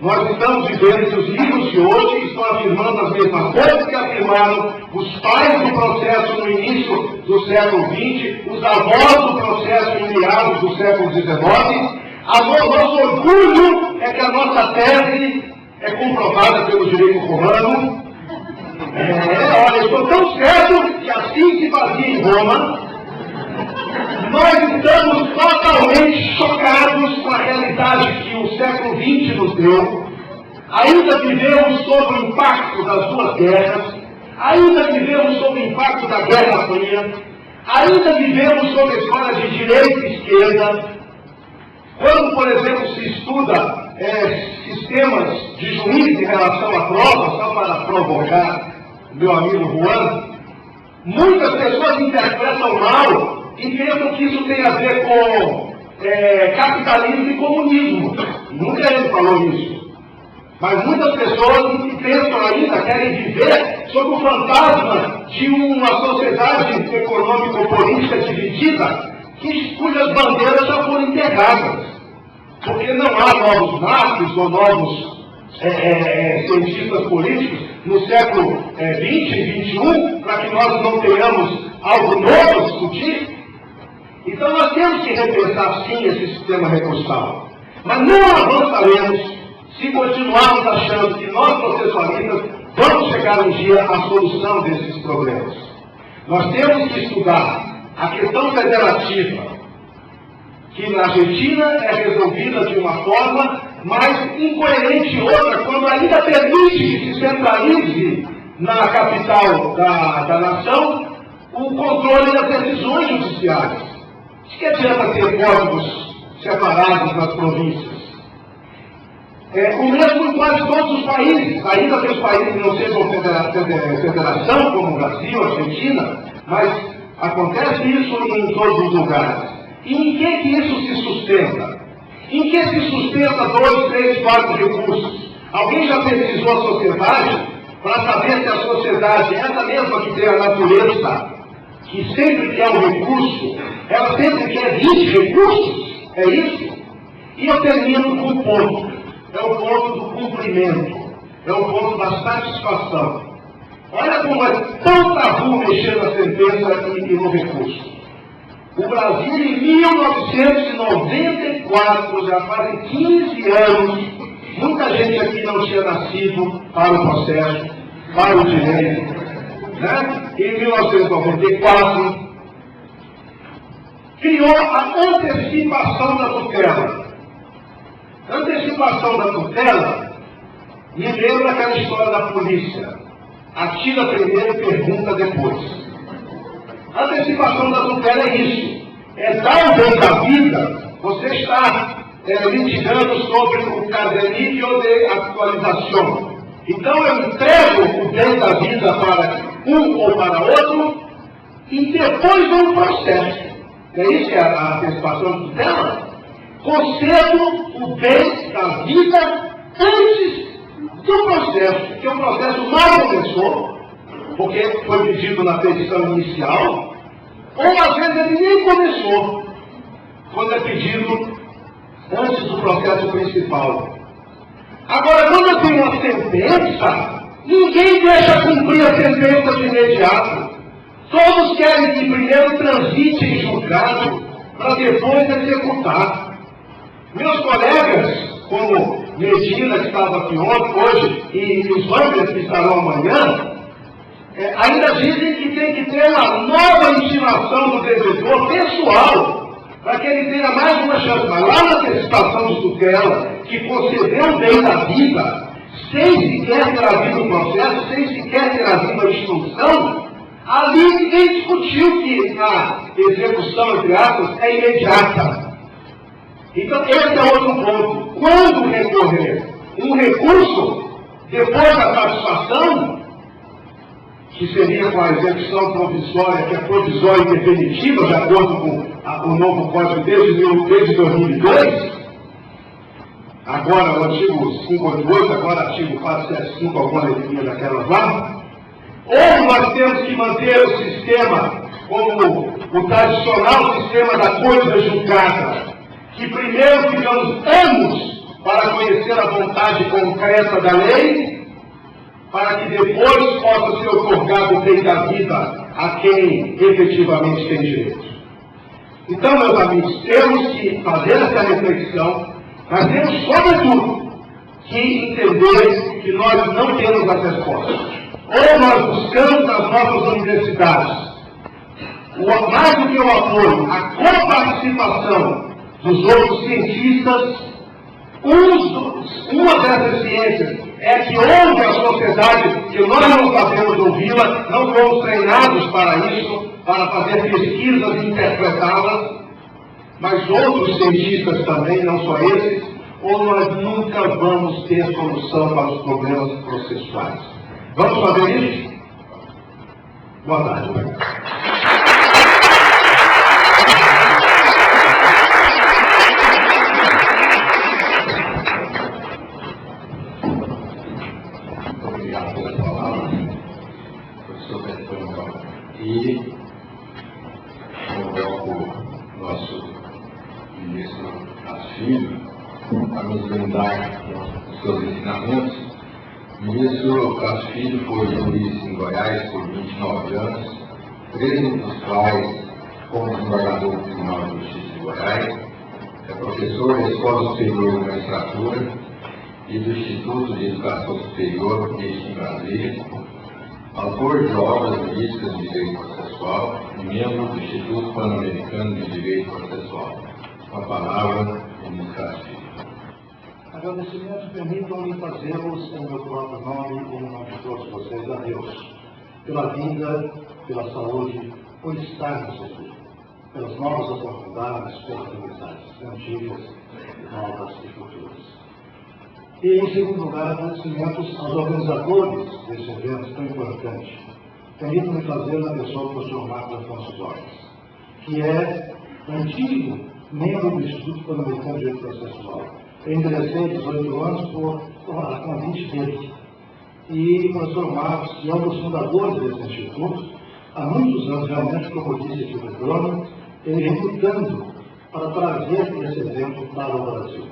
Nós estamos vivendo que os livros de hoje estão afirmando as mesmas coisas que afirmaram os pais do processo no início do século XX, os avós do processo em meados do século XIX. Nosso orgulho é que a nossa tese é comprovada pelo direito romano. Olha, eu estou tão certo que assim se fazia em Roma. Nós estamos totalmente chocados com a realidade que o século XX nos deu. Ainda vivemos sob o impacto das duas guerras. Ainda vivemos sob o impacto da Guerra Fria. Ainda vivemos sob a história de direita e esquerda. Quando, por exemplo, se estuda sistemas de juiz em relação à prova, só para provocar o meu amigo Juan, muitas pessoas interpretam mal e pensam que isso tem a ver com capitalismo e comunismo. Nunca ele falou isso. Mas muitas pessoas pensam ainda, querem viver sob o fantasma de uma sociedade econômico-política dividida, cujas bandeiras já foram enterradas. Porque não há novos Marx ou novos cientistas políticos no século XX e XXI para que nós não tenhamos algo novo a discutir. Então nós temos que repensar sim esse sistema recursal. Mas não avançaremos se continuarmos achando que nós processualistas vamos chegar um dia à solução desses problemas. Nós temos que estudar a questão federativa, que na Argentina é resolvida de uma forma, mas incoerente outra, quando ainda permite que se centralize na capital da nação o controle das decisões judiciais. De que adianta ter códigos separados nas províncias? O mesmo em quase todos os países, ainda que os países não sejam federação, como o Brasil, a Argentina, mas acontece isso em todos os lugares. E em que isso se sustenta? Em que se sustenta 2, 3, 4 recursos? Alguém já pesquisou a sociedade para saber se a sociedade é essa mesma que tem a natureza, que sempre quer um recurso, ela sempre quer 20 recursos? É isso? E eu termino com um ponto. É o ponto do cumprimento. É o ponto da satisfação. Olha como é tão tabu mexer na sentença e no recurso. O Brasil, em 1994, já fazem 15 anos, muita gente aqui não tinha nascido para o processo, para o direito. Né? Em 1994, criou a antecipação da tutela. A antecipação da tutela me lembra aquela história da polícia. Atira primeiro e pergunta depois. A antecipação da tutela é isso. É dar o bem da vida, você está litigando sobre o caso de atualização. Então eu entrego o bem da vida para um ou para outro e depois do processo. É isso que é a antecipação da tutela? Concedo o bem da vida antes do processo, porque o processo mal começou, porque foi pedido na petição inicial, ou às vezes ele nem começou, quando é pedido antes do processo principal. Agora, quando eu tenho uma sentença, ninguém deixa cumprir a sentença de imediato. Todos querem que primeiro transite em julgado, para depois executar. Meus colegas, como Medina, que estava aqui hoje, e os Wanders, que estarão amanhã, ainda dizem que tem que ter uma nova intimação do devedor pessoal, para que ele tenha mais uma chance. Mas lá na antecipação de tutela, que concedeu o bem da vida, sem sequer ter havido o processo, sem sequer ter havido a instrução, ali ninguém discutiu que a execução, entre aspas, é imediata. Então, esse é outro ponto. Quando recorrer um recurso, depois da satisfação, que seria com a execução provisória, que é provisória e definitiva, de acordo com o novo Código desde 2002, agora o artigo 588, agora o artigo 475, alguma letrinha daquelas lá, ou nós temos que manter o sistema como o tradicional sistema da coisa julgada, que primeiro ficamos anos para conhecer a vontade concreta da lei, para que depois possa ser otorgado o bem da vida a quem efetivamente tem direito. Então, meus amigos, temos que fazer essa reflexão, mas temos, sobretudo, que entender que nós não temos as respostas. Ou nós buscamos nas nossas universidades, mais do que o apoio, a coparticipação dos outros cientistas. Uma dessas ciências é que ouve a sociedade, que nós não sabemos ouvi-la, não fomos treinados para isso, para fazer pesquisas e interpretá-las, mas outros cientistas também, não só esses, ou nós nunca vamos ter solução para os problemas processuais. Vamos fazer isso? Boa tarde. Obrigado pela palavra, professor Betão. E convoco o nosso ministro Castilho a nos brindar com os seus ensinamentos. O ministro Castilho foi juiz em Goiás por 29 anos, 13 dos quais como desembargador do Tribunal de Justiça de Goiás, é professor da Escola Superior de Magistratura e do Instituto de Educação Superior em Brasília, autor de obras jurídicas de direito processual e membro do Instituto Pan-Americano de Direito Processual. Com a palavra, o ministro Castilho. Agradecimentos permitam-me fazê-los em meu próprio nome e em nome de todos vocês a Deus, pela vida, pela saúde, por estar no futuro, pelas novas oportunidades, pelas amizades antigas, novas e futuras. E, em segundo lugar, agradecimentos aos organizadores desse evento tão importante. Permitam-me fazer na pessoa do professor Marcos Afonso Borges, que é antigo membro do Instituto Pan-Americano de Direito Processual. Eu ingressei 18 anos por convite dele. E o professor Marcos, que é um dos fundadores desse instituto, há muitos anos, realmente, como eu disse aqui no programa, ele lutando para trazer esse evento para o Brasil.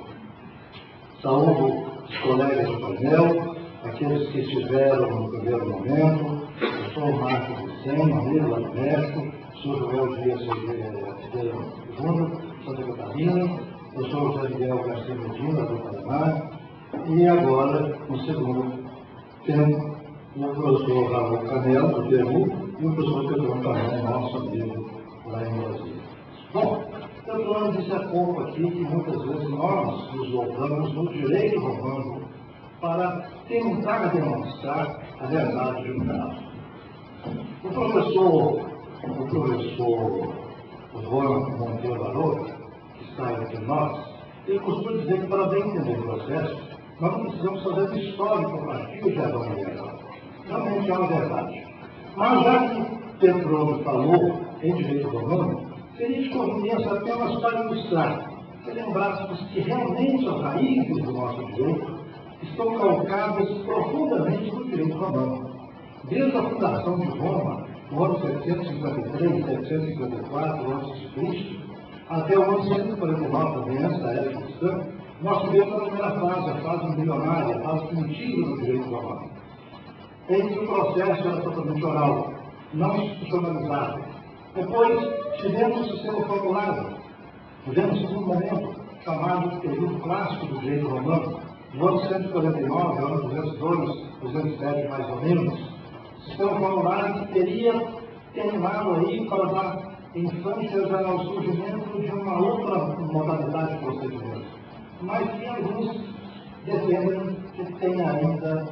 Saúdo os colegas do painel, aqueles que estiveram no primeiro momento, o professor Marcos Vicente, amigo lá do México, o professor Joel Dias Júnior, Santa Catarina, o professor José Miguel Garcia Medina, do Paraná, e agora, no segundo tempo, o professor Raul Canel, do Peru, e o professor Pedro Canel, nosso amigo lá em Brasília. Bom, eu falando disso há pouco aqui, que muitas vezes nós nos voltamos no direito romano para tentar demonstrar a verdade de um caso. O professor Juan Monteiro Aroca, que está entre nós, ele costuma dizer que para bem entender o processo, nós não precisamos fazer um histórico a partir de Adão e Eva. Realmente é uma verdade. Mas já que Pedro falou em direito romano, seria de conveniência apenas para ilustrar, que lembrássemos que realmente as raízes do nosso direito estão calcadas profundamente no direito romano. Desde a fundação de Roma, no ano 753, 754 a.C., até o ano 149, também antes da era cristã, nós tivemos a primeira fase, a fase embrionária, a fase primitiva do direito romano, em que o processo era totalmente oral, não institucionalizado. Depois, tivemos o sistema formulário, tivemos o segundo momento, chamado período clássico do direito romano, do ano 149 ao ano 202, 207 mais ou menos. Sistema formulário que teria terminado aí para dar infância ao surgimento de uma outra modalidade de procedimento, mas que alguns defendem que tenha ainda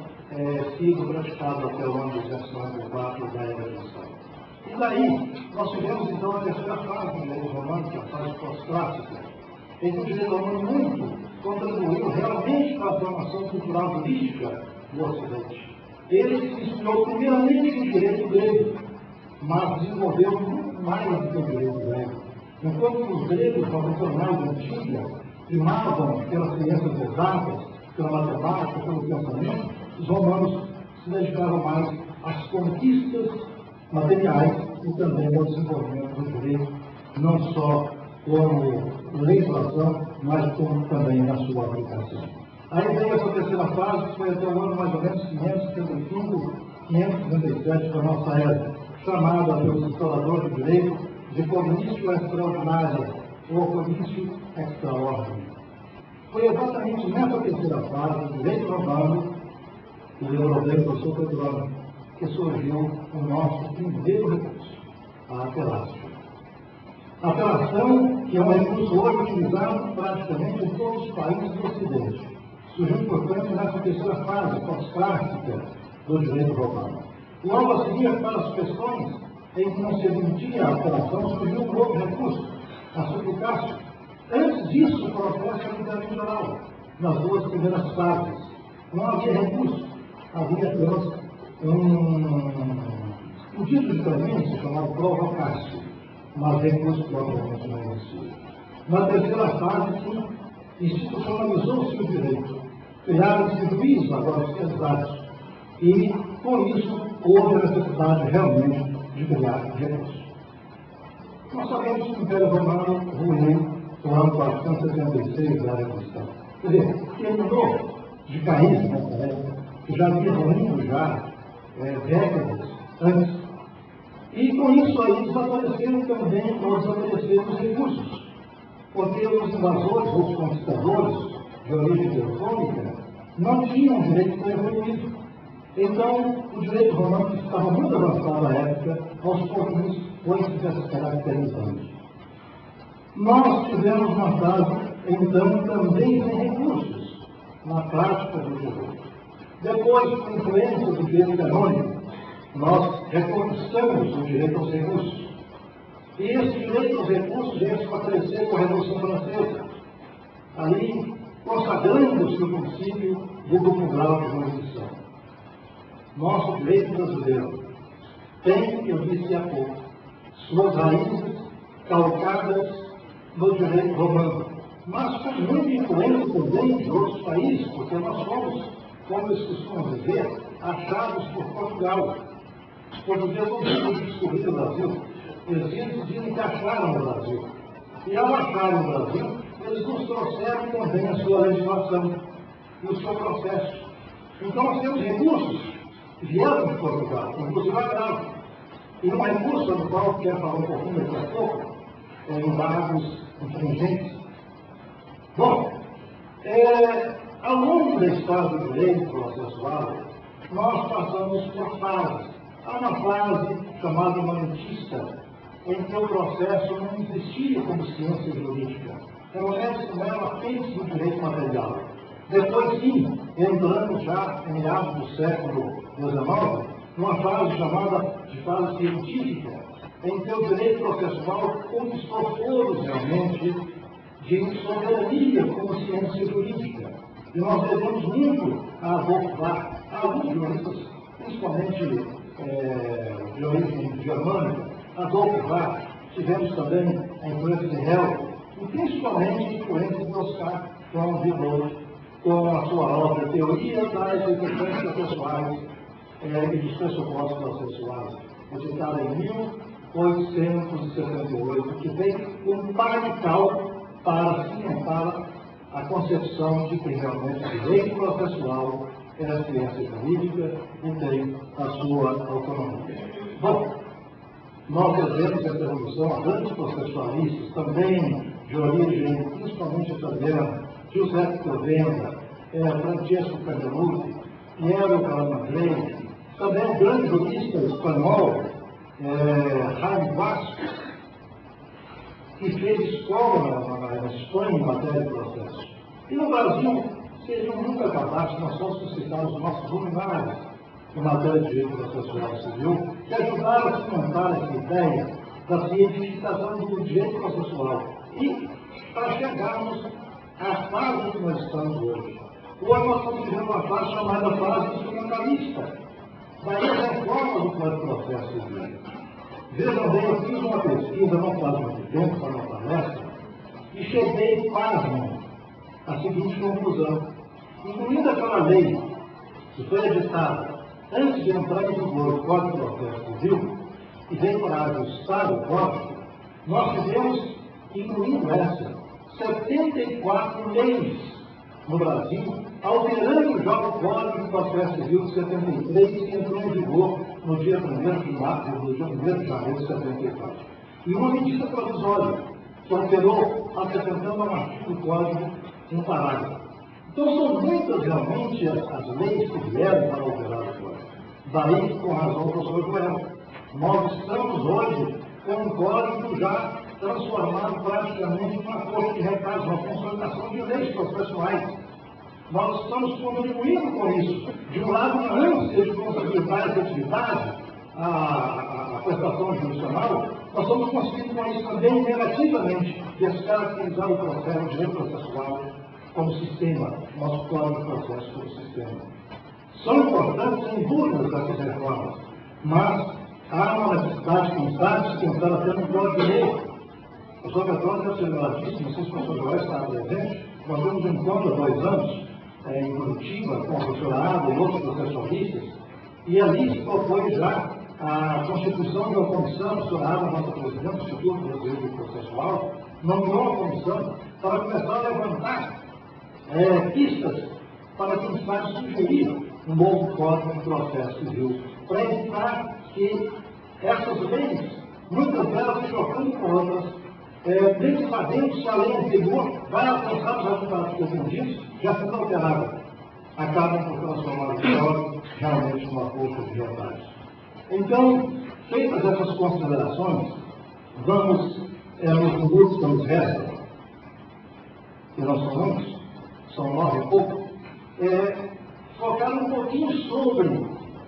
sido praticado até o ano 294 da era cristã. E daí, nós tivemos então a terceira fase do direito romano, que é a fase pós-clássica, em que o direito romano muito contribuiu realmente para a formação cultural jurídica do Ocidente. Ele se inspirou primeiramente no direito grego, mas desenvolveu muito mais do que o direito grego. Enquanto os gregos, na cultura antiga, primavam pelas ciências exatas, pela matemática, pelo pensamento, os romanos se dedicavam mais às conquistas materiais e também ao desenvolvimento do direito, não só como legislação, mas como também na sua aplicação. Aí veio essa terceira fase, que foi até o ano mais ou menos 575, 557 da nossa era, chamada pelos historiadores do direito de comício extraordinário, ou comício extraordinário. Foi exatamente nessa terceira fase do direito romano, do europeu, professor Petrônio, que surgiu o nosso primeiro recurso, a apelação. A apelação, que é um recurso hoje utilizado praticamente em todos os países do Ocidente, surgiu, portanto, nessa terceira fase pós-clássica do direito romano. Logo a seguir, para as questões em que não se admitia a apelação, surgiu um novo recurso, a suplicácio. Antes disso, o processo era intervencional, nas duas primeiras fases. Não havia recurso, havia apenas um título de caminho chamado provocácio, mas recurso propriamente não existia. Na terceira fase, sim, institucionalizou-se o direito, criaram-se juízes agora especializados, e, por isso, houve a necessidade realmente de criar recursos. Nós sabemos que o Império Romano ruiu no ano 476 da era cristã. Quer dizer, terminou de cair nessa época, que já havia ruído já décadas antes. E com isso aí desapareceram também, ou desapareceram os recursos. Porque os invasores, os conquistadores de origem teutônica, não tinham direito tão evoluído. Então, o direito romano estava muito avançado na época, aos poucos foi se caracterizando. Nós tivemos uma fase, então, também sem recursos na prática do direito. Depois, com a influência do direito canônico, nós reconquistamos o direito aos recursos. E esse direito aos recursos veio se fortalecer com a Revolução Francesa, ali consagrando-se o princípio do duplo grau de jurisdição. Nosso direito brasileiro tem, eu disse há pouco, suas raízes calcadas no direito romano, mas com muita influência também de outros países, porque nós somos, como eles costumam dizer, achados por Portugal. Os portugueses não precisam descobrir o Brasil, eles dizem que acharam o Brasil. E ao acharem o Brasil, eles nos trouxeram também a sua legislação e o seu processo. Então nós temos recursos que vieram de Portugal, inclusive agravo. E um recurso no qual eu quero falar um pouquinho daqui a pouco, é embargos infringentes. Bom, ao longo da história do direito processual, nós passamos por fases. Há uma fase chamada imanentista, em que o processo não existia como ciência jurídica. Pelo menos não era apêndice do direito material. Depois, sim, entramos já em meados do século XIX, numa fase chamada de fase científica, em que o direito processual conquistou foros realmente de soberania como ciência jurídica. E nós devemos muito a Adolf Bach, a alguns juristas, principalmente de origem germânica, Adolf Bach, tivemos também a influência de Hegel, e principalmente a influência de Oscar von Wittgenstein, com a sua obra Teoria das Execuções Processuais e dos Pressupostos Processuais, editada em 1878, que veio um radical para cimentar a concepção de que realmente o direito processual é a ciência jurídica e tem a sua autonomia. Bom, nós devemos essa evolução a grandes processualistas, também de origem principalmente italiana, Giuseppe Covenda, Francesco Cagliaruti, Piero Calamandrei, também o grande jurista espanhol, Jaime Vasco, que fez escola na Espanha em matéria de processo. E no Brasil, seriam nunca capazes se nós fôssemos citar os nossos luminares em matéria de direito processual civil, que ajudaram a cimentar essa ideia da cientificação do direito processual. E para chegarmos à fase que nós estamos hoje. Hoje nós estamos vivendo uma fase chamada fase instrumentalista. Daí a reforma do Código de Processo Civil. Vejam bem, eu fiz uma pesquisa, não faz muito tempo, para uma palestra, e cheguei, pasmem, à seguinte conclusão. Incluindo aquela lei que foi editada antes de entrar em vigor o Código de Processo Civil, e veio para ajustar o Código, nós tivemos, incluindo essa, 74 leis no Brasil, alterando já o Código de Processo Civil de 73, que entrou em vigor no dia 1º de janeiro de 74. E uma medida provisória, que alterou, acrescentando ao artigo do Código um parágrafo. Então, são muitas realmente as leis que vieram para alterar o Código. Daí, com razão, o professor Joel, nós estamos hoje com um Código já transformado praticamente numa corte de recados, uma consolidação de leis processuais. Nós estamos contribuindo com isso. De um lado, uma ânsia de contabilidade e efetividade, a prestação jurisdicional, nós estamos conseguindo com isso também negativamente descaracterizar o processo, o direito processual como sistema, nosso Código de Processo como sistema. São importantes, sem dúvida, essas reformas, mas há uma necessidade constante de tentar até um Código de lei. O professor Petrônio está celebradíssimo, não sei se o professor Joel está presente, nós temos um encontro há 2 anos, em Curitiba, com a professora Ada e outros processualistas, e ali se propõe já a constituição de uma comissão, a professora Ada, nossa presidente do Instituto Brasileiro Processual, nomeou uma comissão para começar a levantar pistas para quem sabe sugerir um novo Código de Processo Civil, para evitar que essas leis, muitas delas se chocando com outras, nem sabendo se a lei anterior vai alcançar os resultados pretendidos, já sendo alterada. acabam por transformar o código realmente numa força de verdade. Então, feitas essas considerações, vamos, nos minutos que nos restam, que nós falamos, são 9 e pouco, focar um pouquinho sobre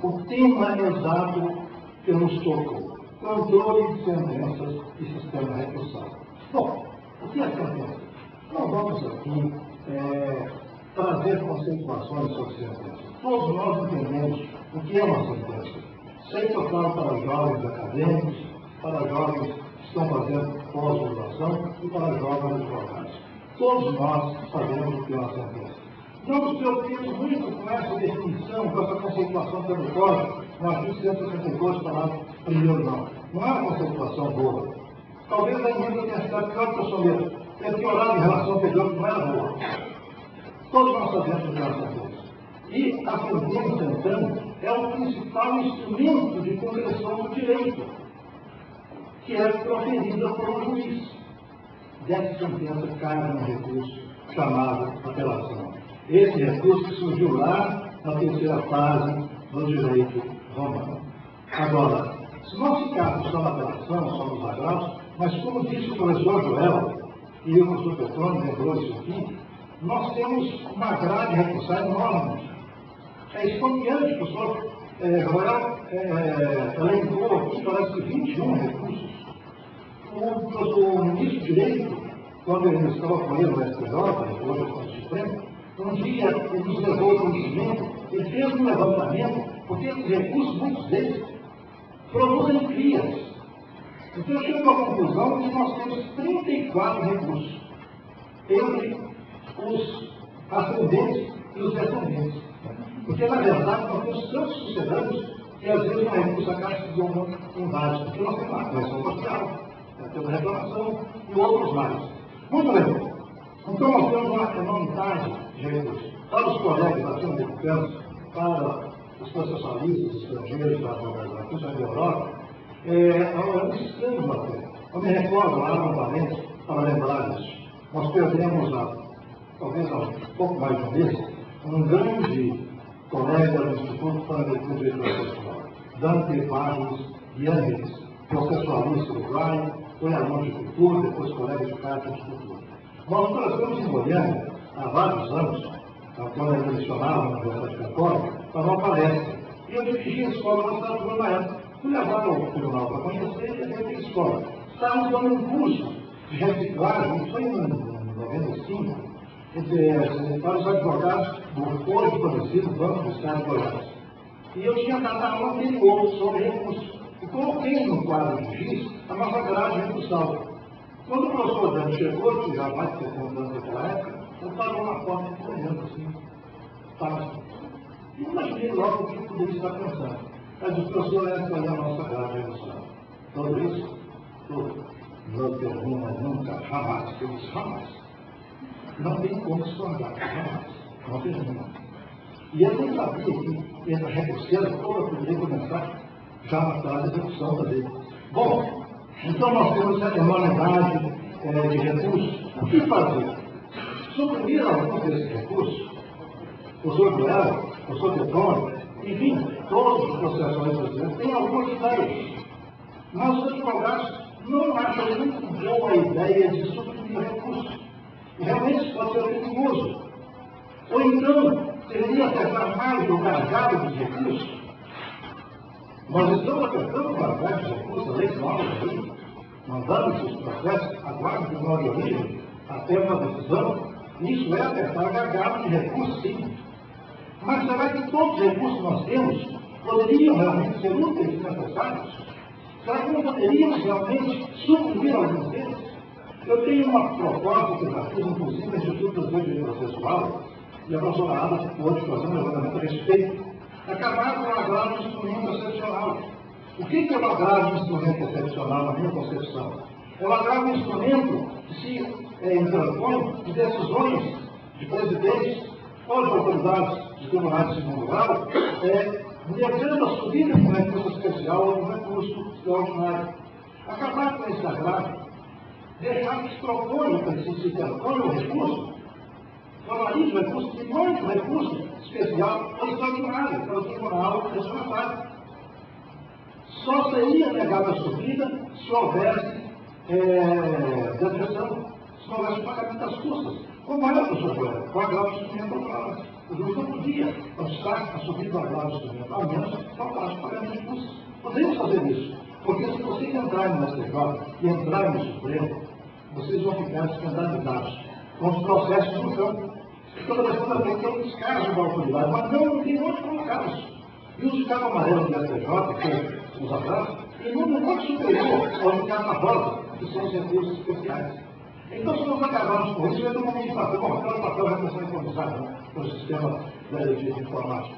o tema exato que nos tocou: controle de sentenças e sistema recursal. Bom, o que é sentença? Nós vamos aqui trazer conceituações sobre sentença. Todos nós entendemos o que é uma sentença. Sei eu falo para jovens acadêmicos, para jovens que estão fazendo pós-graduação e para jovens advogados. Todos nós sabemos o que é uma sentença. Não nos preocupemos muito com essa definição, com essa conceituação pelo Código, no artigo 162, parágrafo 1º, não. Não é uma conceituação boa. Talvez a emenda tenha ficado pior que o soneto. É piorado em relação ao anterior, que não era boa. Todos nós sabemos o que é uma sentença. E a sentença, então, é o principal instrumento de concreção do direito, que é proferida por um juiz. Dessa sentença cai um recurso chamado apelação. Esse recurso surgiu lá na terceira fase do direito romano. Agora, se nós ficarmos só na apelação, só nos agravos, mas como disse o professor Joel, e o professor Petrônio lembrou isso aqui, nós temos uma grade recursal enorme. É estonteante, o professor Joel elencou aqui, parece que 21 recursos. O ministro de Direito, quando ele estava com ele no STJ, hoje é o Supremo, um dia ele nos levou ao conhecimento, ele fez um levantamento, porque esses recursos, muitos deles, produzem crias. Então eu chego à conclusão que nós temos 34 recursos entre os ascendentes e os descendentes. Porque, na verdade, nós temos tantos sucedâneos que às vezes um recurso acaba se tornando inválido, porque nós temos uma correção social, temos reclamação e outros mais. Muito bem. Então nós temos uma enormidade de recursos. Para os colegas latino-americanos, para os processualistas estrangeiros da advocacia da Europa, é um extremo até. Eu me recordo, lá no Valente, para lembrar disso. Nós perdemos, talvez há um pouco mais de um mês, um grande colega do Instituto Pan-Americano de Direito Processual, Dante Barros Yannis, processualista uruguaio, foi aluno de cultura, depois colega de cátedra de cultura. Nós trazemos em Goiânia, há vários anos, quando ele lecionava na Universidade Católica, para uma palestra. E eu dirigi a escola na cidade do Goiânia. Fui levar ao tribunal para conhecer e ver a escola. Estávamos dando um curso de reciclagem, isso foi em 95, para os advogados do hoje conhecido Banco do Estado de Goiás. E eu tinha dado a aula anterior sobre recursos. E coloquei no quadro de giz a nossa grade recursal. Quando o professor Dante chegou, que já vai ter contando naquela época, eu parou na porta e olhando assim, fácil. E imaginei logo o que poderia estar pensando. Mas o professor essa aí a nossa grade recursal. Tudo isso, tudo. Não termina nunca, jamais. Eu disse, jamais. Não tem como esconder, jamais. Não tem nenhuma. E eu nem sabia que essa recurseira toda poderia começar já na fase de execução da lei. Bom, então nós temos essa enormidade de recursos. O que fazer? Suprimir alguns desses recursos, o professor Joel, o professor Petrônio, enfim, todos os processuais brasileiros têm algumas ideias. Mas os advogados não acham muito boa a ideia de suprimir recursos. E realmente isso pode ser perigoso. Ou então, deveria acertar mais o gargalo dos recursos. Nós estamos apertando o gargalo dos recursos, a lei nova da lei, mandando que os processos aguardem o tribunal de origem até uma decisão. Isso é apertar o gargalo de recursos, sim. Mas será que todos os recursos que nós temos poderiam realmente ser úteis e necessários? Será que não poderíamos realmente suprimir alguns deles? Eu tenho uma proposta que eu já fiz, inclusive, no Instituto Brasileiro de Direito Processual, e a professora Ada pôde fazer um levantamento a respeito, acabar com o agravo de instrumento excepcional. O que é o agravo de instrumento excepcional, na minha concepção? É o agravo de instrumento que se interpõe de decisões de presidentes ou de autoridades de tribunais de segundo grau, negando a subida de um recurso especial ou de um recurso extraordinário. Acabar com esse agravo, deixar que se proponha, que se interponha o recurso, formalize o recurso, que mande o recurso especial ou extraordinária para o Tribunal Destinatário. Só seria negada a subida se houvesse depressão, se houvesse pagamento das custas. Como é, professor Joel? O agravo de instrumento agora. O juiz não podia obstar a subida do agravo de instrumento, ao menos faltasse pagamento de custas. Podemos fazer isso, porque se vocês entrarem no STJ e entrarem no Supremo, vocês vão ficar escandalizados com os processos no campo. Toda vez que tem um descaso da autoridade, mas não tem onde colocá-los. E o Chicago Amarelo do STJ, que os abraços, e não pode superior ao Chicago Rosa, que são os recursos especiais. Então, se nós acabarmos com isso, vai ter um momento de papel. Bom, aquele papel vai começar a improvisar pelo sistema da energia informática.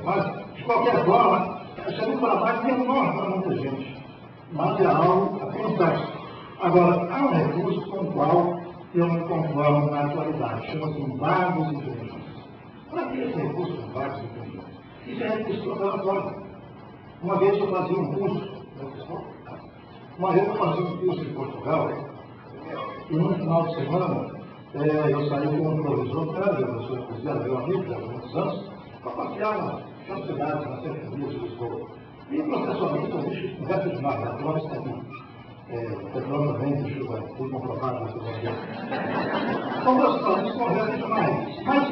Mas, de qualquer forma, chegou para mais enorme para muita gente. Mas é algo a pensar. Agora, há um recurso com o qual eu não concordo na atualidade, chama-se embargos inteligentes. Para que esse recurso de embargos inteligentes? Isso é recurso protelatório. Uma vez eu fazia um curso, em Portugal, e no final de semana eu saí com um provisor, o professor Cruzeiro, meu amigo, há muitos anos, para passear nas cidades, nas cercanias de Lisboa. E o processualista, o bicho, conversa demais, a prova está aqui. Petróleo também, deixa eu fui comprovado nessa região. Então, nós conversam demais. Mas,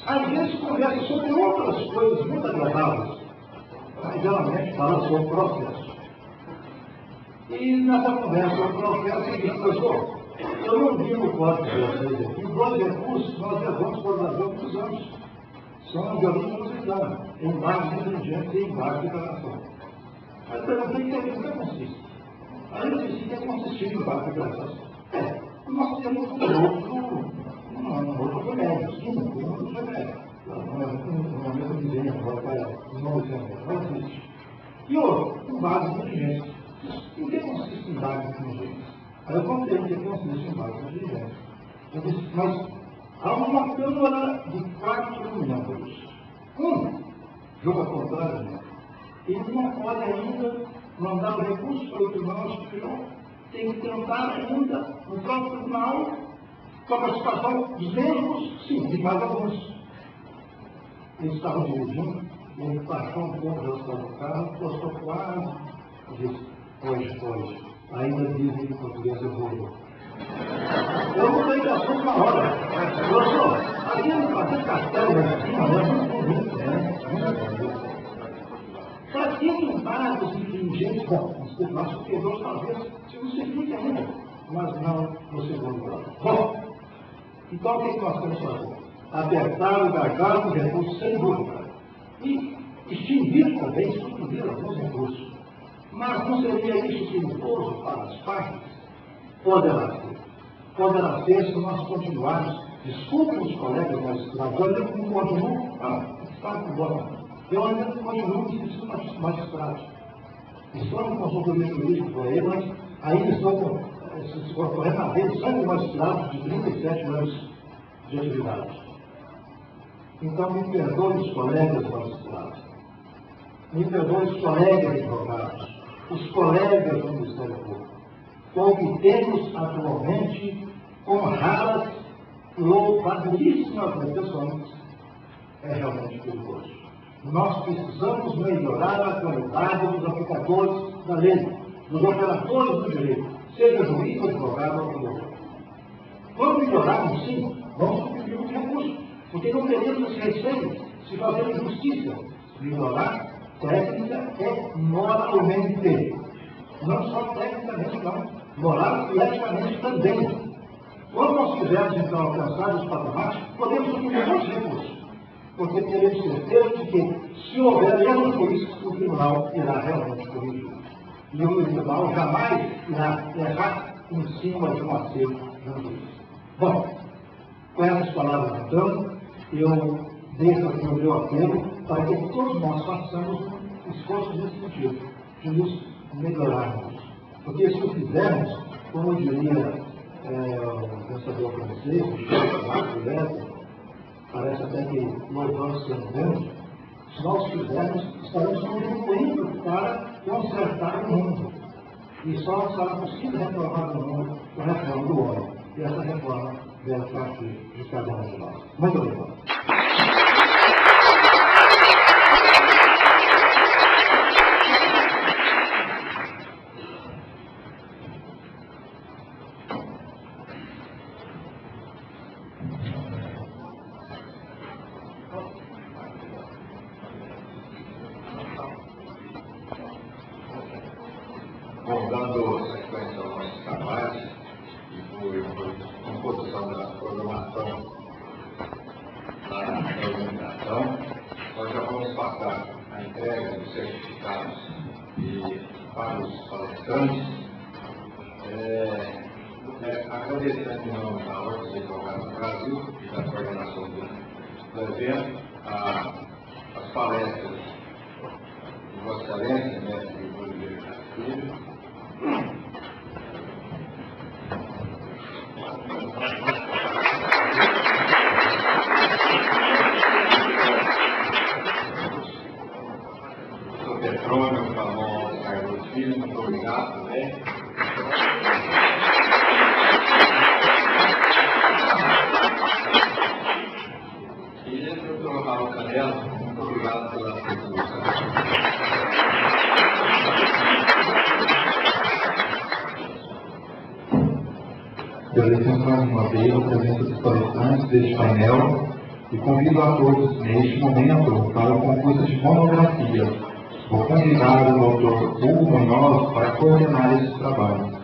às vezes, conversam sobre outras coisas muito agradáveis. Mas, geralmente, fala sobre o processo. E nessa conversa sobre o processo, seguinte, professor, eu não vi no código de vocês aqui, dois recursos nós levamos para o Brasil há muitos anos. São de origem lusitana, embargos inteligentes e embargos de declaração. Aí eu perguntei o que consiste. Aí eu disse que consistia em embargo de declaração. Nós temos um outro remédio, sim, um outro remédio. Uma mesma dizer, agora para não existe. E outro, embargos inteligentes. Em que consiste em embargos inteligentes? Aí eu contei o que consiste em embargos inteligentes. Eu disse, mas há uma Câmara de 4 membros. Jogo contrário, ele não pode ainda mandar o recurso para o Tribunal Superior. Tem que tentar ainda, no próprio Tribunal, com a participação dos membros, sim, de mais alguns. Eles estavam dirigindo, ele baixou um pouco da velocidade do carro, postou quase, e disse, hoje, ainda dizem que o português é burro. Eu mudei de assunto na hora. Professor, aqui no fazer castelo em cima, é muito bonito, né? Para que embargos inteligentes, bom, os nossos superiores talvez se justifique ainda, mas não no segundo grau. Bom, então o que nós temos que fazer? Apertar o gargalo dos recursos sem dúvida. E extinguir também, suprimir alguns recursos. Mas não seria isso perigoso para as partes? Poderá ser. Poderá ser se nós continuarmos. Desculpem os colegas magistrados, eu ainda continuo. Está com boa. Eu ainda continuo me sentindo magistrado. Estou no consultoria jurídica por aí, mas ainda estou correndo a vez só de magistrados de 37 anos de atividade. Então, me perdoem os colegas magistrados. Me perdoem os colegas advogados. Os colegas do Ministério Público. Com o que temos atualmente, com raras e louvabilíssimas exceções, é realmente perigoso. Nós precisamos melhorar a qualidade dos aplicadores da lei, dos operadores do direito, seja juiz, advogado ou promotor. Quando melhorarmos, sim, vamos suprimir os recursos, porque não teremos esse receio se fazermos justiça. Melhorar técnica é moralmente. Não só tecnicamente, não. Moral e eticamente também. Quando nós quisermos, então, alcançar os patamares, podemos suprimir muitos recursos. Porque teremos certeza de que, se houver erros políticos, o tribunal irá realmente corrigir. E o tribunal jamais irá errar em cima de um acerto do juiz. Bom, com essas palavras, então, eu deixo aqui o meu apelo para que todos nós façamos um esforço nesse sentido, de nos melhorarmos. Porque se o fizermos, como diria o pensador francês, o parece até que louvamos sendo Deus, se nós fizermos, estaremos contribuindo para consertar o mundo. E só será possível reformar o mundo com a reforma do homem. E essa reforma deve partir de cada um de nós. Muito obrigado. Bom, dando sequência ao nosso trabalho e por composição da programação da organização, nós já vamos passar a entrega dos certificados para os palestrantes. Agradecendo em nome da Ordem dos Advogados do Brasil e da coordenação do evento, as palestras de Vossa Excelência, mestre Oliveira Castilho, o Petrônio, Ramon Carlos Filho, muito obrigado também. E o doutor Raul Canela, muito obrigado pela contribuição. Agradecemos mais uma vez a presença dos palestrantes deste painel e convido a todos, neste momento, para o concurso de monografia. Vou convidar o Dr. Hugo Munhoz para coordenar esse trabalho.